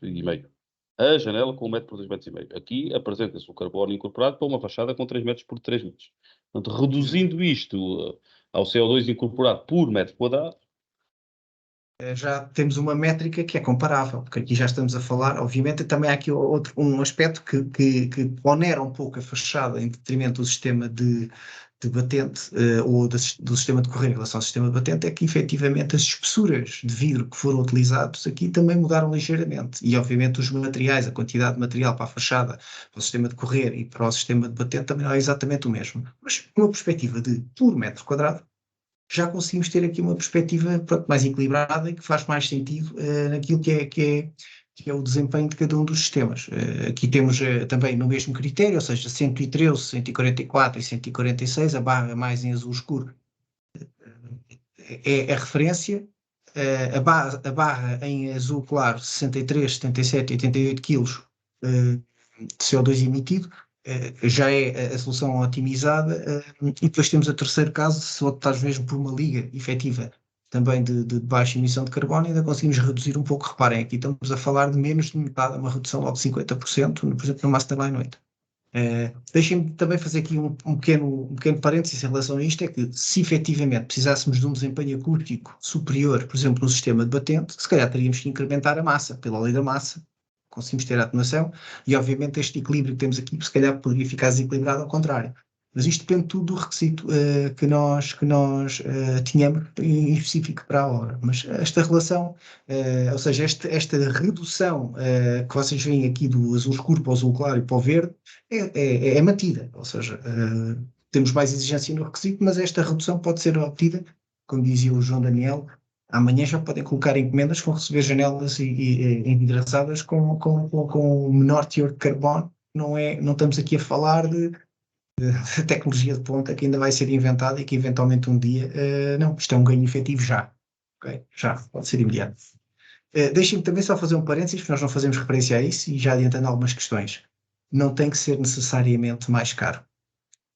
A janela com 1 metro por 2,5 metros. Aqui apresenta-se o carbono incorporado para uma fachada com 3 metros por 3 metros. Portanto, reduzindo isto ao CO2 incorporado por metro quadrado, já temos uma métrica que é comparável, porque aqui já estamos a falar, obviamente, também há aqui um aspecto que onera um pouco a fachada em detrimento do sistema de batente ou do sistema de correio em relação ao sistema de batente, é que efetivamente as espessuras de vidro que foram utilizados aqui também mudaram ligeiramente e obviamente os materiais, a quantidade de material para a fachada, para o sistema de correr e para o sistema de batente também não é exatamente o mesmo. Mas uma perspectiva de por metro quadrado, já conseguimos ter aqui uma perspectiva mais equilibrada e que faz mais sentido naquilo que é o desempenho de cada um dos sistemas. Aqui temos também no mesmo critério, ou seja, 113, 144 e 146, a barra mais em azul escuro é a referência, a barra em azul claro, 63, 77 e 88 kg de CO2 emitido, já é a solução otimizada, e depois temos o terceiro caso, se optares mesmo por uma liga efetiva também de baixa emissão de carbono, ainda conseguimos reduzir um pouco. Reparem, aqui estamos a falar de menos de metade, uma redução logo de 50%, por exemplo, no Masterline 8. Deixem-me também fazer aqui um pequeno parênteses em relação a isto, é que se efetivamente precisássemos de um desempenho acústico superior, por exemplo, no sistema de batente, se calhar teríamos que incrementar a massa, pela lei da massa, conseguimos ter a atenuação, e obviamente este equilíbrio que temos aqui, se calhar poderia ficar desequilibrado ao contrário. Mas isto depende tudo do requisito que nós tínhamos em específico para a obra. Mas esta relação, ou seja, esta redução que vocês veem aqui do azul escuro para o azul claro e para o verde, é mantida. Ou seja, temos mais exigência no requisito, mas esta redução pode ser obtida, como dizia o João Daniel, amanhã já podem colocar encomendas que vão receber janelas envidraçadas com menor teor de carbono. Não estamos aqui a falar de tecnologia de ponta que ainda vai ser inventada e que eventualmente um dia, não, isto é um ganho efetivo já. Okay? Já, pode ser imediato. Deixem-me também só fazer um parênteses, porque nós não fazemos referência a isso e já adiantando algumas questões. Não tem que ser necessariamente mais caro.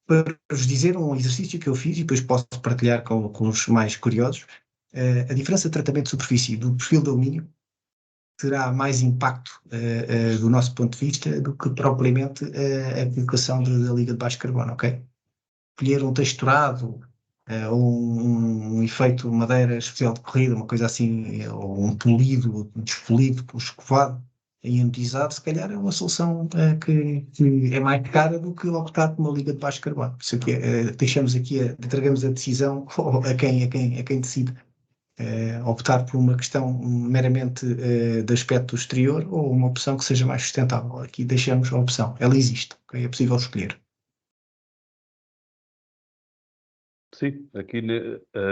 Para vos dizer um exercício que eu fiz e depois posso partilhar com os mais curiosos, a diferença de tratamento de superfície do perfil de alumínio terá mais impacto do nosso ponto de vista do que propriamente a aplicação da liga de baixo carbono, ok? Escolher um texturado ou um efeito madeira especial de corrida, uma coisa assim, ou um polido, um despolido, um escovado em anodizado, se calhar é uma solução que é mais cara do que optar por uma liga de baixo carbono. Por isso aqui, deixamos aqui, entregamos a decisão a quem decide. Optar por uma questão meramente de aspecto exterior ou uma opção que seja mais sustentável. Aqui deixamos a opção, ela existe, okay? É possível escolher. sim, aqui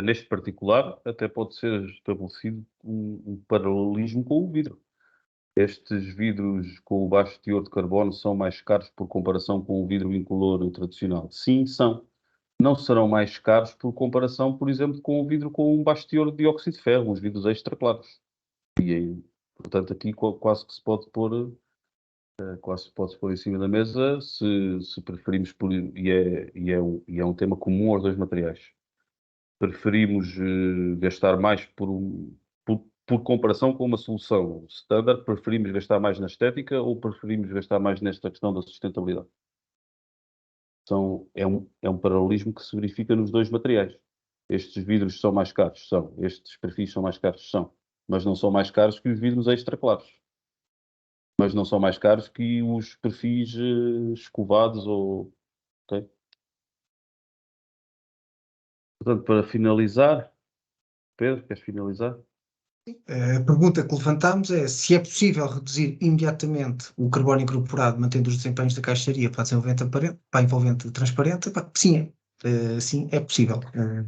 neste particular até pode ser estabelecido um paralelismo com o vidro. Estes vidros com o baixo teor de carbono são mais caros por comparação com o vidro incolor tradicional. Sim, são. Não serão mais caros por comparação, por exemplo, com o vidro com um baixo teor de dióxido de ferro, os vidros extra claros. Portanto, aqui quase que se pode pôr em cima da mesa se preferimos, e é um tema comum aos dois materiais. Preferimos gastar mais por comparação com uma solução standard, preferimos gastar mais na estética ou preferimos gastar mais nesta questão da sustentabilidade? É um paralelismo que se verifica nos dois materiais. Estes vidros são mais caros? São. Estes perfis são mais caros? São. Mas não são mais caros que os vidros extra claros. Mas não são mais caros que os perfis escovados ou... Okay? Portanto, para finalizar, Pedro, queres finalizar? A pergunta que levantamos é se é possível reduzir imediatamente o carbono incorporado, mantendo os desempenhos da caixaria para a envolvente transparente. Pá, sim, sim, é possível.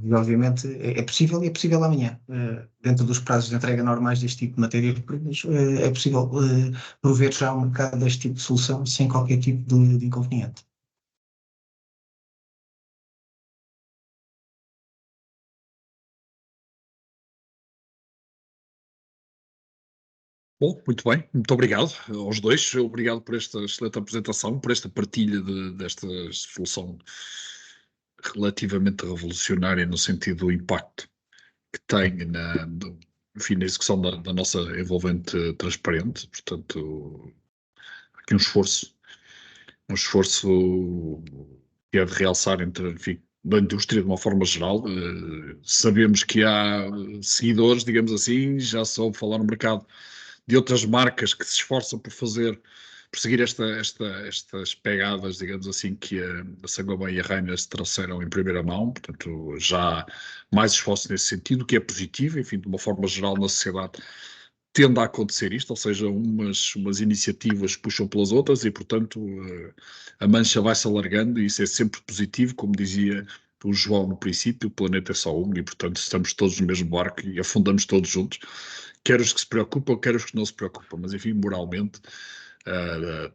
E obviamente é possível e é possível amanhã. Dentro dos prazos de entrega normais deste tipo de matérias-primas, é possível prover já um mercado deste tipo de solução sem qualquer tipo de inconveniente. Bom, muito bem, muito obrigado aos dois. Obrigado por esta excelente apresentação, por esta partilha desta solução relativamente revolucionária no sentido do impacto que tem enfim, na execução da nossa envolvente transparente. Portanto, aqui um esforço que é de realçar enfim, da indústria de uma forma geral. Sabemos que há seguidores, digamos assim, já soube falar no mercado de outras marcas que se esforçam por seguir estas pegadas, digamos assim, que a Saint-Gobain e a Reyners trouxeram em primeira mão. Portanto, já há mais esforço nesse sentido, o que é positivo. Enfim, de uma forma geral na sociedade tende a acontecer isto, ou seja, umas iniciativas puxam pelas outras e, portanto, a mancha vai-se alargando e isso é sempre positivo, como dizia o João no princípio, o planeta é só um e, portanto, estamos todos no mesmo barco e afundamos todos juntos, quer os que se preocupam, quer os que não se preocupam, mas, enfim, moralmente,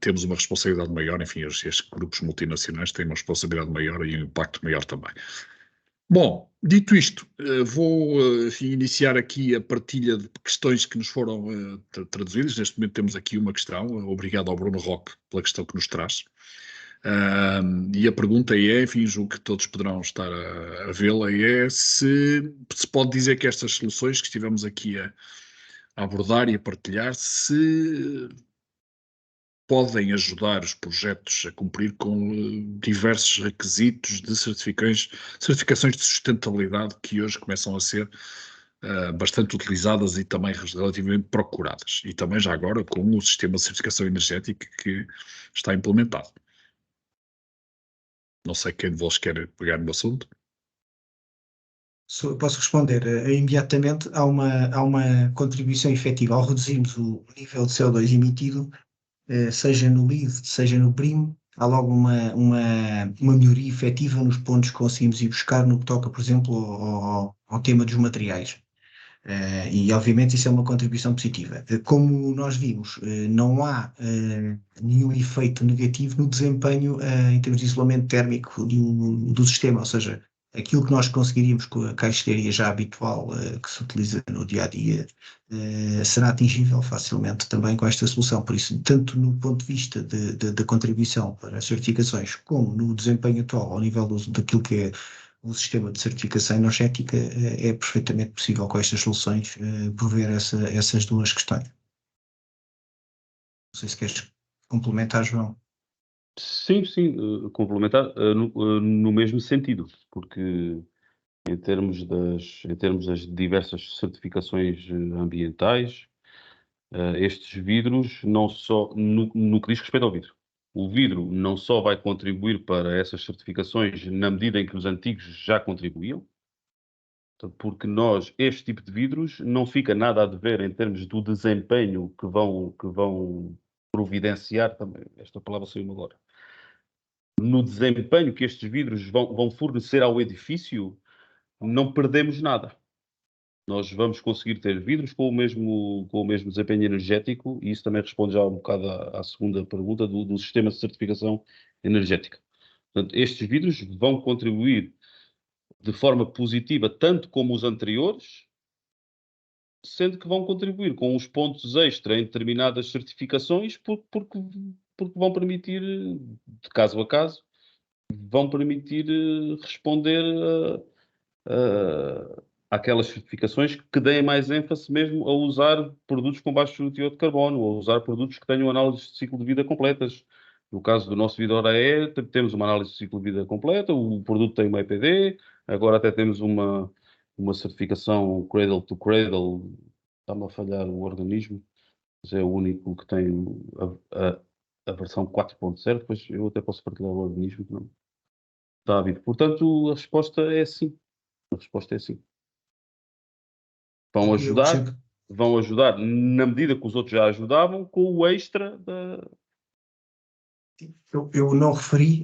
temos uma responsabilidade maior, enfim, estes grupos multinacionais têm uma responsabilidade maior e um impacto maior também. Bom, dito isto, vou iniciar aqui a partilha de questões que nos foram traduzidas. Neste momento temos aqui uma questão. Obrigado ao Bruno Roque pela questão que nos traz. E a pergunta é, enfim, julgo que todos poderão estar a vê-la, é se pode dizer que estas soluções que estivemos aqui a abordar e a partilhar, se podem ajudar os projetos a cumprir com diversos requisitos de certificações de sustentabilidade que hoje começam a ser bastante utilizadas e também relativamente procuradas. E também já agora com o sistema de certificação energética que está implementado. Não sei quem de vós quer pegar no assunto. Posso responder. Imediatamente há uma contribuição efetiva ao reduzirmos o nível de CO2 emitido, seja no LEED, seja no BREEAM, há logo uma melhoria efetiva nos pontos que conseguimos ir buscar no que toca, por exemplo, ao tema dos materiais. E obviamente isso é uma contribuição positiva. Como nós vimos, não há nenhum efeito negativo no desempenho em termos de isolamento térmico do sistema, ou seja, aquilo que nós conseguiríamos com a caixaria já habitual que se utiliza no dia a dia será atingível facilmente também com esta solução. Por isso, tanto no ponto de vista da contribuição para as certificações, como no desempenho atual ao nível daquilo que é o sistema de certificação energética, é perfeitamente possível com estas soluções prover essas duas questões. Não sei se queres complementar, João. Sim, complementar no mesmo sentido, porque em termos das diversas certificações ambientais, estes vidros não só, no que diz respeito ao vidro, o vidro não só vai contribuir para essas certificações na medida em que os antigos já contribuíam, porque este tipo de vidros não fica nada a dever em termos do desempenho que vão providenciar, também, esta palavra saiu agora, no desempenho que estes vidros vão fornecer ao edifício, não perdemos nada. Nós vamos conseguir ter vidros com o mesmo desempenho energético, e isso também responde já um bocado à segunda pergunta do sistema de certificação energética. Portanto, estes vidros vão contribuir de forma positiva, tanto como os anteriores, sendo que vão contribuir com os pontos extra em determinadas certificações, porque vão permitir, de caso a caso, vão permitir responder àquelas certificações que deem mais ênfase mesmo a usar produtos com baixo teor de carbono, ou a usar produtos que tenham análises de ciclo de vida completas. No caso do nosso vidro AE, temos uma análise de ciclo de vida completa, o produto tem uma EPD, Agora até temos uma certificação Cradle to Cradle, está-me a falhar o organismo, mas é o único que tem a versão 4.0, depois eu até posso partilhar o organismo, não está havido. Portanto, a resposta é sim. A resposta é sim. Vão ajudar na medida que os outros já ajudavam, com o extra da... Eu não referi,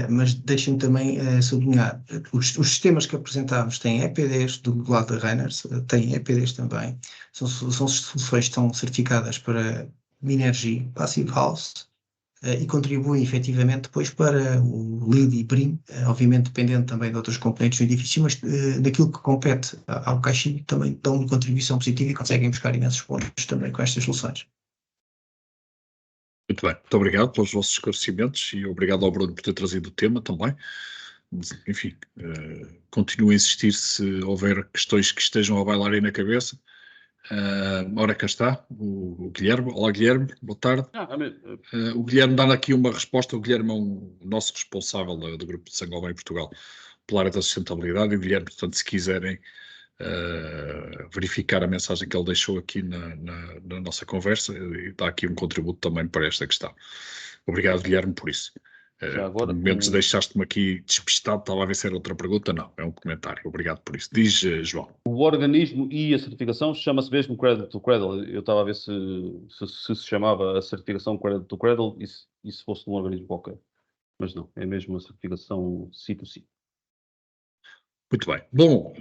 mas deixem-me também sublinhar. Os sistemas que apresentámos têm EPDs do lado da Reiners, têm EPDs também. São soluções que estão certificadas para Minergie, Passive House, e contribuem efetivamente depois para o LEED e BREEAM, obviamente dependendo também de outros componentes do edifício, mas daquilo que compete ao caixinho também dão uma contribuição positiva e conseguem buscar imensos pontos também com estas soluções. Muito bem, muito obrigado pelos vossos esclarecimentos e obrigado ao Bruno por ter trazido o tema também. Enfim, continuo a insistir se houver questões que estejam a bailar aí na cabeça. Ora, cá está, o Guilherme. Olá, Guilherme, boa tarde. O Guilherme dá aqui uma resposta. O Guilherme é o nosso responsável do Grupo de Saint-Gobain em Portugal pela área da sustentabilidade. E o Guilherme, portanto, se quiserem verificar a mensagem que ele deixou aqui na nossa conversa, e dá aqui um contributo também para esta questão. Obrigado, Guilherme, por isso. Por momentos deixaste-me aqui despistado, estava a ver se era outra pergunta. Não, é um comentário. Obrigado por isso. Diz, João. O organismo e a certificação chama-se mesmo Cradle to Cradle. Eu estava a ver se chamava a certificação Cradle to Cradle e se fosse de um organismo qualquer. Mas não, é mesmo a certificação C2C. Muito bem. Bom,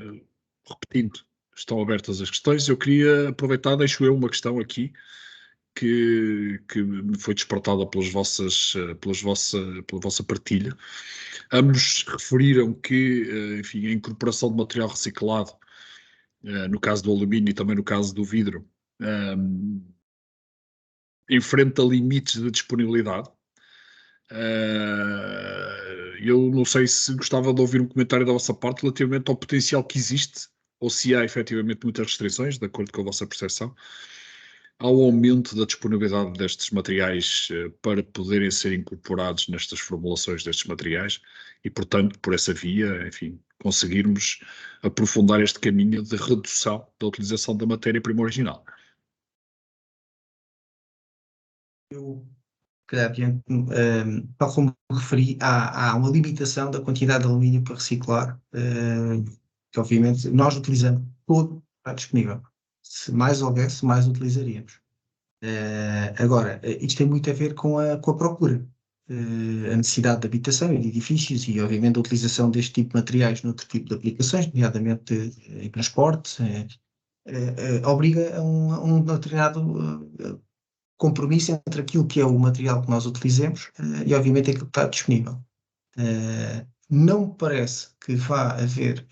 repetindo, estão abertas as questões. Eu queria aproveitar, deixo eu uma questão aqui que me foi despertada pela vossa partilha. Ambos referiram que, enfim, a incorporação de material reciclado, no caso do alumínio e também no caso do vidro, enfrenta limites de disponibilidade. Eu não sei se gostava de ouvir um comentário da vossa parte relativamente ao potencial que existe, ou se há efetivamente muitas restrições, de acordo com a vossa percepção, ao aumento da disponibilidade destes materiais para poderem ser incorporados nestas formulações destes materiais e, portanto, por essa via, enfim, conseguirmos aprofundar este caminho de redução da utilização da matéria-prima original. Tal como referi, há uma limitação da quantidade de alumínio para reciclar, que obviamente nós utilizamos todo, está disponível. Se mais houvesse, mais utilizaríamos. Agora, isto tem muito a ver com a procura, a necessidade de habitação e de edifícios e, obviamente, a utilização deste tipo de materiais noutro tipo de aplicações, nomeadamente em transporte, obriga a um determinado compromisso entre aquilo que é o material que nós utilizemos e, obviamente, aquilo que está disponível. Não me parece que vá haver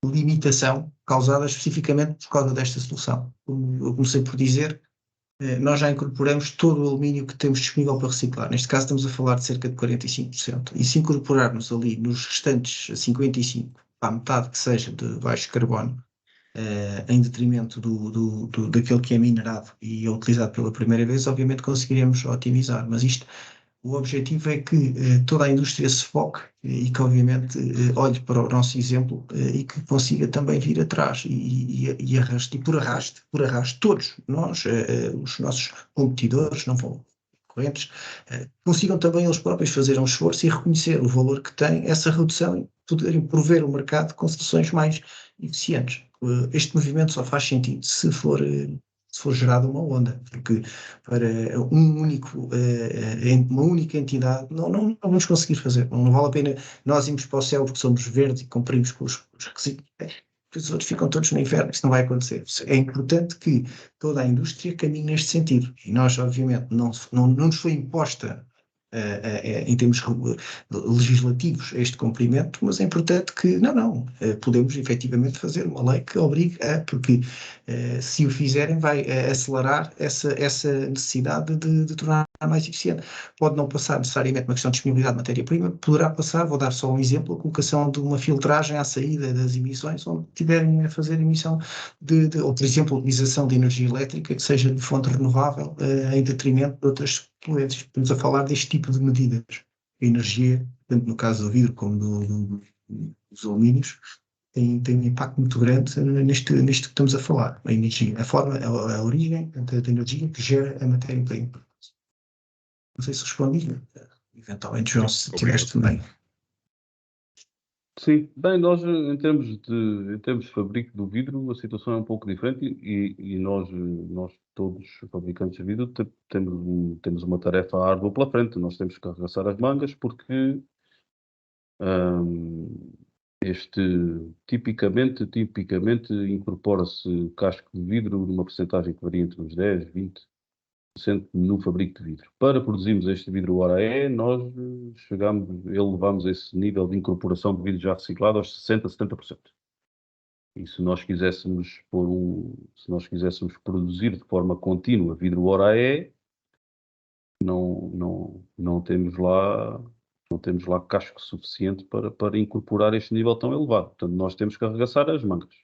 limitação causada especificamente por causa desta solução. Como eu comecei por dizer, nós já incorporamos todo o alumínio que temos disponível para reciclar. Neste caso estamos a falar de cerca de 45%. E se incorporarmos ali nos restantes 55%, para a metade que seja de baixo carbono, em detrimento daquele que é minerado e é utilizado pela primeira vez, obviamente conseguiremos otimizar. Mas o objetivo é que toda a indústria se foque e que, obviamente, olhe para o nosso exemplo e que consiga também vir atrás e arraste, e por arraste, todos nós, os nossos competidores, não vão concorrentes, consigam também eles próprios fazer um esforço e reconhecer o valor que tem essa redução e poderem prover o mercado com soluções mais eficientes. Este movimento só faz sentido se for gerada uma onda, porque para uma única entidade não vamos conseguir fazer. Não vale a pena nós irmos para o céu porque somos verdes e cumprimos com os requisitos. Os outros ficam todos no inferno, isso não vai acontecer. É importante que toda a indústria caminhe neste sentido. E nós, obviamente, não nos foi imposta em termos legislativos este cumprimento, mas é importante que, podemos efetivamente fazer uma lei que obrigue porque se o fizerem vai acelerar essa necessidade de tornar mais eficiente. Pode não passar necessariamente uma questão de disponibilidade de matéria-prima, poderá passar, vou dar só um exemplo, a colocação de uma filtragem à saída das emissões, onde tiverem a fazer emissão ou, por exemplo, a utilização de energia elétrica que seja de fonte renovável em detrimento de outras poluentes. Estamos a falar deste tipo de medidas. A energia, tanto no caso do vidro como os alumínios tem um impacto muito grande nisto que estamos a falar. A energia, a origem da energia que gera a matéria-prima. Não sei se respondi, eventualmente, João, se tiveste também. Sim, bem, nós em termos de fabrico do vidro, a situação é um pouco diferente e nós todos, fabricantes de vidro, temos uma tarefa árdua pela frente. Nós temos que arregaçar as mangas porque tipicamente incorpora-se casco de vidro numa percentagem que varia entre os 10, 20% no fabrico de vidro. Para produzirmos este vidro ORAE, nós elevamos esse nível de incorporação de vidro já reciclado aos 60%, 70%. E se nós quiséssemos produzir de forma contínua vidro ORAE, não temos lá casco suficiente para incorporar este nível tão elevado. Portanto, nós temos que arregaçar as mangas.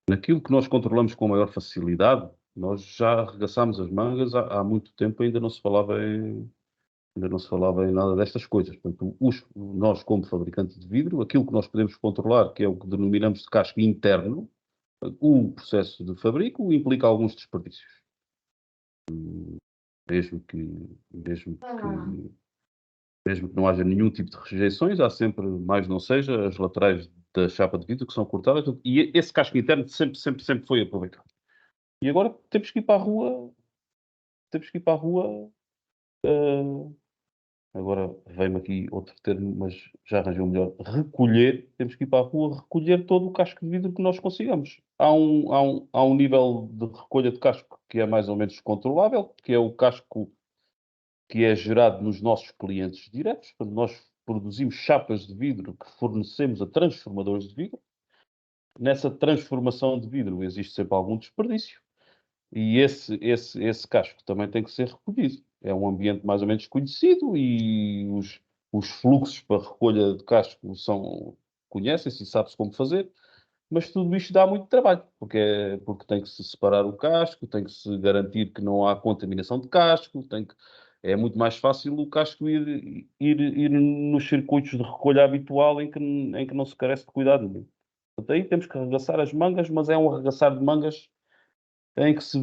Naquilo que nós controlamos com maior facilidade, nós já arregaçámos as mangas há muito tempo, ainda não se falava em nada destas coisas. Portanto, nós, como fabricantes de vidro, aquilo que nós podemos controlar, que é o que denominamos de casco interno, o processo de fabrico implica alguns desperdícios. Mesmo que não haja nenhum tipo de rejeições, há sempre, mais não seja, as laterais da chapa de vidro que são cortadas, e esse casco interno sempre foi aproveitado. E agora temos que ir para a rua, agora veio-me aqui outro termo, mas já arranjei o melhor, temos que ir para a rua recolher todo o casco de vidro que nós consigamos. Há um nível de recolha de casco que é mais ou menos controlável, que é o casco que é gerado nos nossos clientes diretos. Portanto, nós produzimos chapas de vidro que fornecemos a transformadores de vidro. Nessa transformação de vidro existe sempre algum desperdício. E esse casco também tem que ser recolhido. É um ambiente mais ou menos conhecido e os fluxos para recolha de casco conhecem-se e sabe-se como fazer, mas tudo isto dá muito trabalho, porque tem que se separar o casco, tem que se garantir que não há contaminação de casco, é muito mais fácil o casco ir nos circuitos de recolha habitual em que não se carece de cuidado nenhum. Portanto, aí temos que arregaçar as mangas, mas é um arregaçar de mangas em que se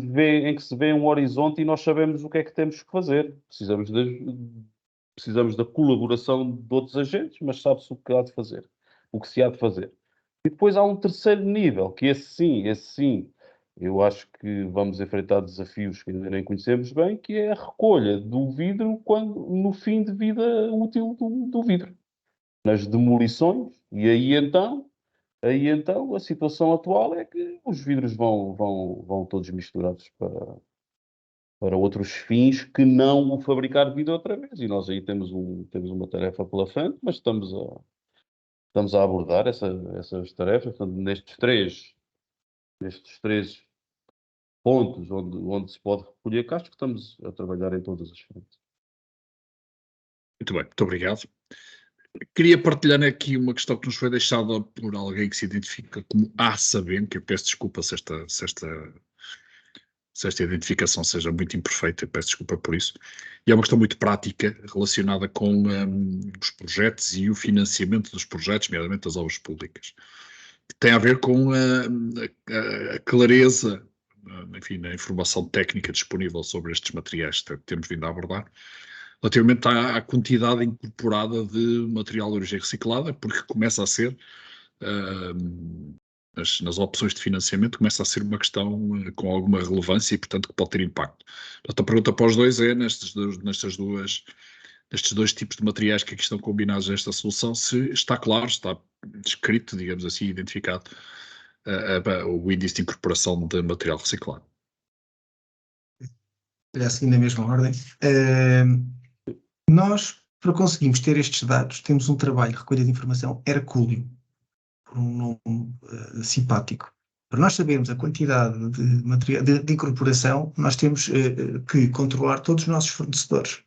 vê um horizonte e nós sabemos o que é que temos que fazer. Precisamos da colaboração de outros agentes, mas sabe-se o que se há de fazer. E depois há um terceiro nível, que esse sim, eu acho que vamos enfrentar desafios que ainda nem conhecemos bem, que é a recolha do vidro no fim de vida útil do vidro. Nas demolições, e aí então a situação atual é que os vidros vão todos misturados para outros fins que não o fabricar vidro outra vez. E nós aí temos uma tarefa pela frente, mas estamos a abordar essas tarefas. Portanto, nestes três pontos onde se pode recolher casco, estamos a trabalhar em todas as frentes. Muito bem, muito obrigado. Queria partilhar aqui uma questão que nos foi deixada por alguém que se identifica como Sabem, que eu peço desculpa se esta identificação seja muito imperfeita, peço desculpa por isso. E é uma questão muito prática relacionada com os projetos e o financiamento dos projetos, nomeadamente das obras públicas. Tem a ver com a clareza, enfim, na informação técnica disponível sobre estes materiais que temos vindo a abordar, relativamente à quantidade incorporada de material de origem reciclada, porque começa a ser, nas opções de financiamento, começa a ser uma questão com alguma relevância e, portanto, que pode ter impacto. Portanto, a pergunta para os dois é, nestes dois tipos de materiais que aqui estão combinados nesta solução, se está claro, está descrito, digamos assim, identificado, o índice de incorporação de material reciclado. Assim, na mesma ordem. Nós, para conseguirmos ter estes dados, temos um trabalho de recolha de informação hercúleo, por um nome simpático. Para nós sabermos a quantidade de material de incorporação, nós temos que controlar todos os nossos fornecedores.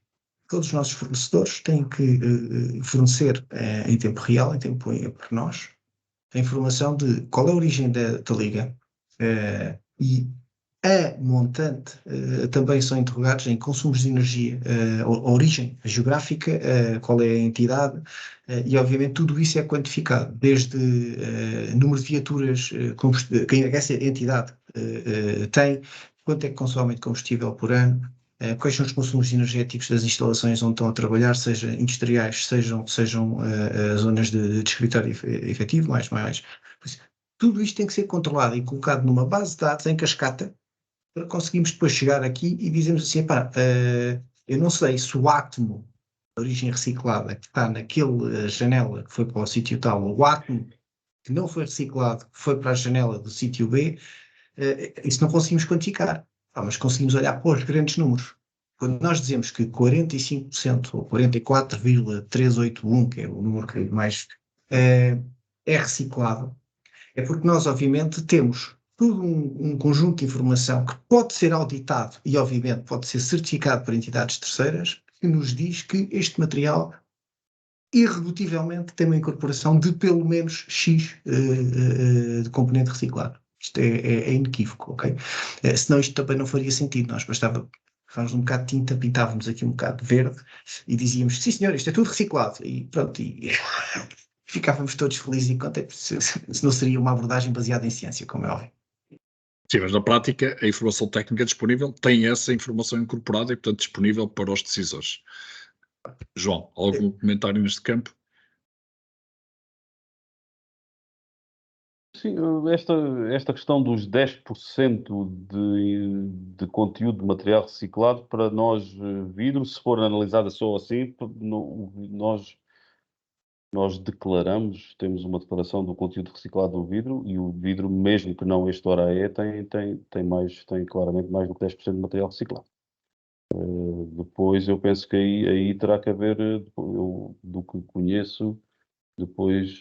Todos os nossos fornecedores têm que fornecer em tempo real, em tempo para nós, a informação de qual é a origem da liga e a montante, também são interrogados em consumos de energia, a origem geográfica, qual é a entidade, e obviamente tudo isso é quantificado, desde número de viaturas que essa entidade tem, quanto é que consomem de combustível por ano, quais são os consumos energéticos das instalações onde estão a trabalhar, seja industriais, sejam zonas de escritório efetivo, mais. Tudo isto tem que ser controlado e colocado numa base de dados em cascata, para conseguirmos depois chegar aqui e dizermos assim, pá, eu não sei se o átomo de origem reciclada que está naquela janela que foi para o sítio tal, ou o átomo que não foi reciclado que foi para a janela do sítio B, isso não conseguimos quantificar. Mas conseguimos olhar para os grandes números. Quando nós dizemos que 45% ou 44,381, que é o número que mais é reciclado, é porque nós, obviamente, temos todo um conjunto de informação que pode ser auditado e, obviamente, pode ser certificado por entidades terceiras, que nos diz que este material irredutivelmente tem uma incorporação de pelo menos X de componente reciclado. Isto é inequívoco, ok? Senão isto também não faria sentido. Nós bastava fazermos um bocado de tinta, pintávamos aqui um bocado de verde e dizíamos, sim senhor, isto é tudo reciclado. E pronto, e ficávamos todos felizes e contentes, se não seria uma abordagem baseada em ciência, como é óbvio. Sim, mas na prática a informação técnica disponível tem essa informação incorporada e, portanto, disponível para os decisores. João, algum comentário neste campo? Sim, esta questão dos 10% de conteúdo de material reciclado, para nós, vidro, se for analisada só assim, nós declaramos, temos uma declaração do conteúdo reciclado do vidro, e o vidro, mesmo que não este ORAE, tem claramente mais do que 10% de material reciclado. Depois eu penso que aí terá que haver, do que conheço, depois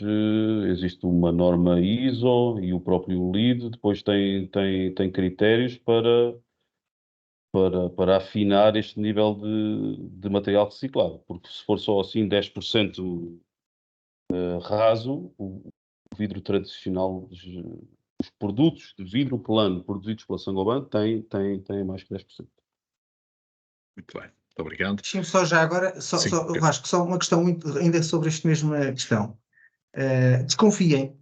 existe uma norma ISO e o próprio LEED, depois tem critérios para afinar este nível de material reciclado, porque se for só assim 10% raso, o vidro tradicional, os produtos de vidro plano produzidos pela Saint-Gobain têm mais que 10%. Muito bem, muito obrigado. Deixa-me só já agora, Vasco, só uma questão ainda sobre esta mesma questão. Desconfiem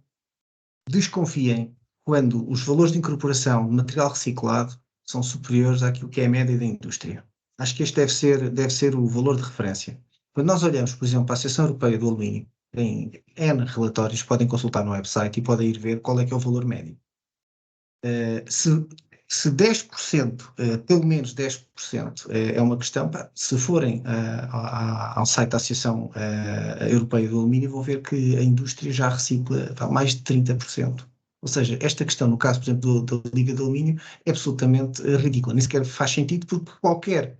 quando os valores de incorporação de material reciclado são superiores àquilo que é a média da indústria. Acho que este deve ser o valor de referência. Quando nós olhamos, por exemplo, para a Associação Europeia do Alumínio, tem N relatórios, podem consultar no website e podem ir ver qual é que é o valor médio. Se 10%, pelo menos 10%, é uma questão, se forem ao site da Associação Europeia do Alumínio, vão ver que a indústria já recicla mais de 30%. Ou seja, esta questão, no caso, por exemplo, da Liga de Alumínio, é absolutamente ridícula. Nem sequer faz sentido, porque qualquer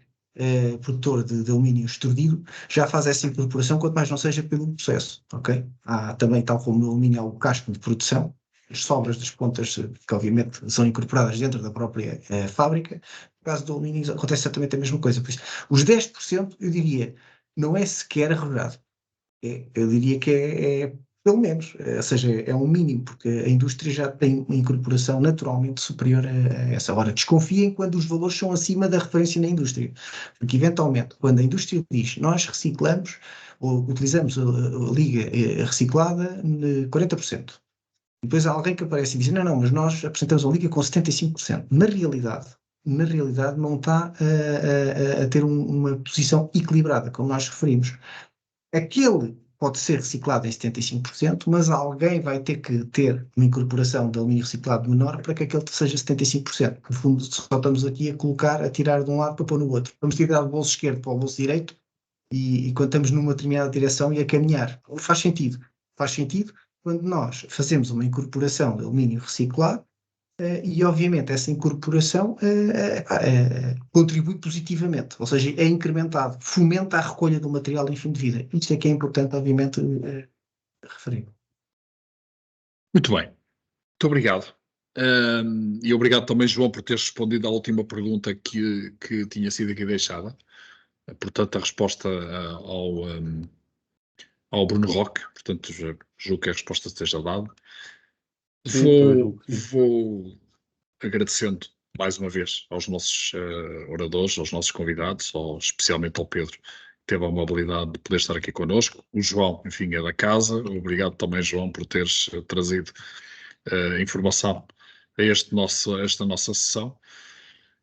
produtor de alumínio extrudido já faz essa incorporação, quanto mais não seja pelo processo, ok? Há também, tal como no alumínio, há o casco de produção, as sobras das pontas, que obviamente são incorporadas dentro da própria fábrica. No caso do alumínio acontece exatamente a mesma coisa. Por isso, os 10%, eu diria, não é sequer arrojado. Eu diria que é pelo menos, ou seja, é um mínimo, porque a indústria já tem uma incorporação naturalmente superior a essa. Agora, desconfiem quando os valores são acima da referência na indústria, porque eventualmente, quando a indústria diz nós reciclamos ou utilizamos a liga reciclada 40%, depois há alguém que aparece e diz, não, mas nós apresentamos a liga com 75%. Na realidade não está a ter uma posição equilibrada, como nós referimos. Aquele pode ser reciclado em 75%, mas alguém vai ter que ter uma incorporação de alumínio reciclado menor para que aquele seja 75%. No fundo, só estamos aqui a tirar de um lado para pôr no outro. Vamos tirar do bolso esquerdo para o bolso direito e quando estamos numa determinada direção e a caminhar. Faz sentido. Faz sentido quando nós fazemos uma incorporação de alumínio reciclado e, obviamente, essa incorporação contribui positivamente, ou seja, é incrementado, fomenta a recolha do material em fim de vida. Isto é que é importante, obviamente, referir. Muito bem, muito obrigado. E obrigado também, João, por teres respondido à última pergunta que tinha sido aqui deixada. Portanto, a resposta ao Bruno Roque, portanto, julgo que a resposta esteja dada. Vou agradecendo mais uma vez, aos nossos oradores, aos nossos convidados, especialmente ao Pedro, que teve a amabilidade de poder estar aqui connosco. O João, enfim, é da casa. Obrigado também, João, por teres trazido informação a esta nossa sessão.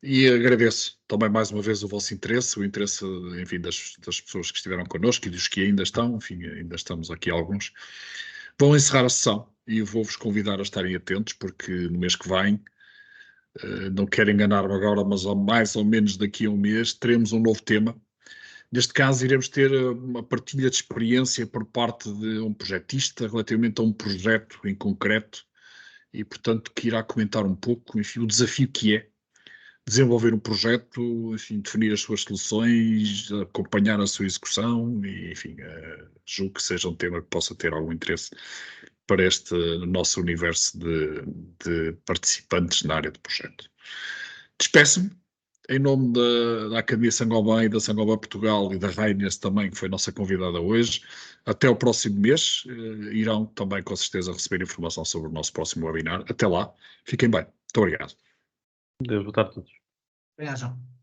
E agradeço também mais uma vez o vosso interesse, o interesse, enfim, das pessoas que estiveram connosco e dos que ainda estão, enfim, ainda estamos aqui alguns. Vão encerrar a sessão e vou-vos convidar a estarem atentos, porque no mês que vem, não quero enganar-me agora, mas mais ou menos daqui a um mês, teremos um novo tema. Neste caso, iremos ter uma partilha de experiência por parte de um projetista relativamente a um projeto em concreto e, portanto, que irá comentar um pouco, enfim, o desafio que é desenvolver um projeto, enfim, definir as suas soluções, acompanhar a sua execução e, enfim, julgo que seja um tema que possa ter algum interesse para este nosso universo de participantes na área do projeto. Despeço-me em nome da Academia Saint-Gobain e da Saint-Gobain Portugal e da Reines também, que foi nossa convidada hoje. Até o próximo mês. Irão também, com certeza, receber informação sobre o nosso próximo webinar. Até lá. Fiquem bem. Muito obrigado. Deus, boa tarde a todos. Obrigado, João.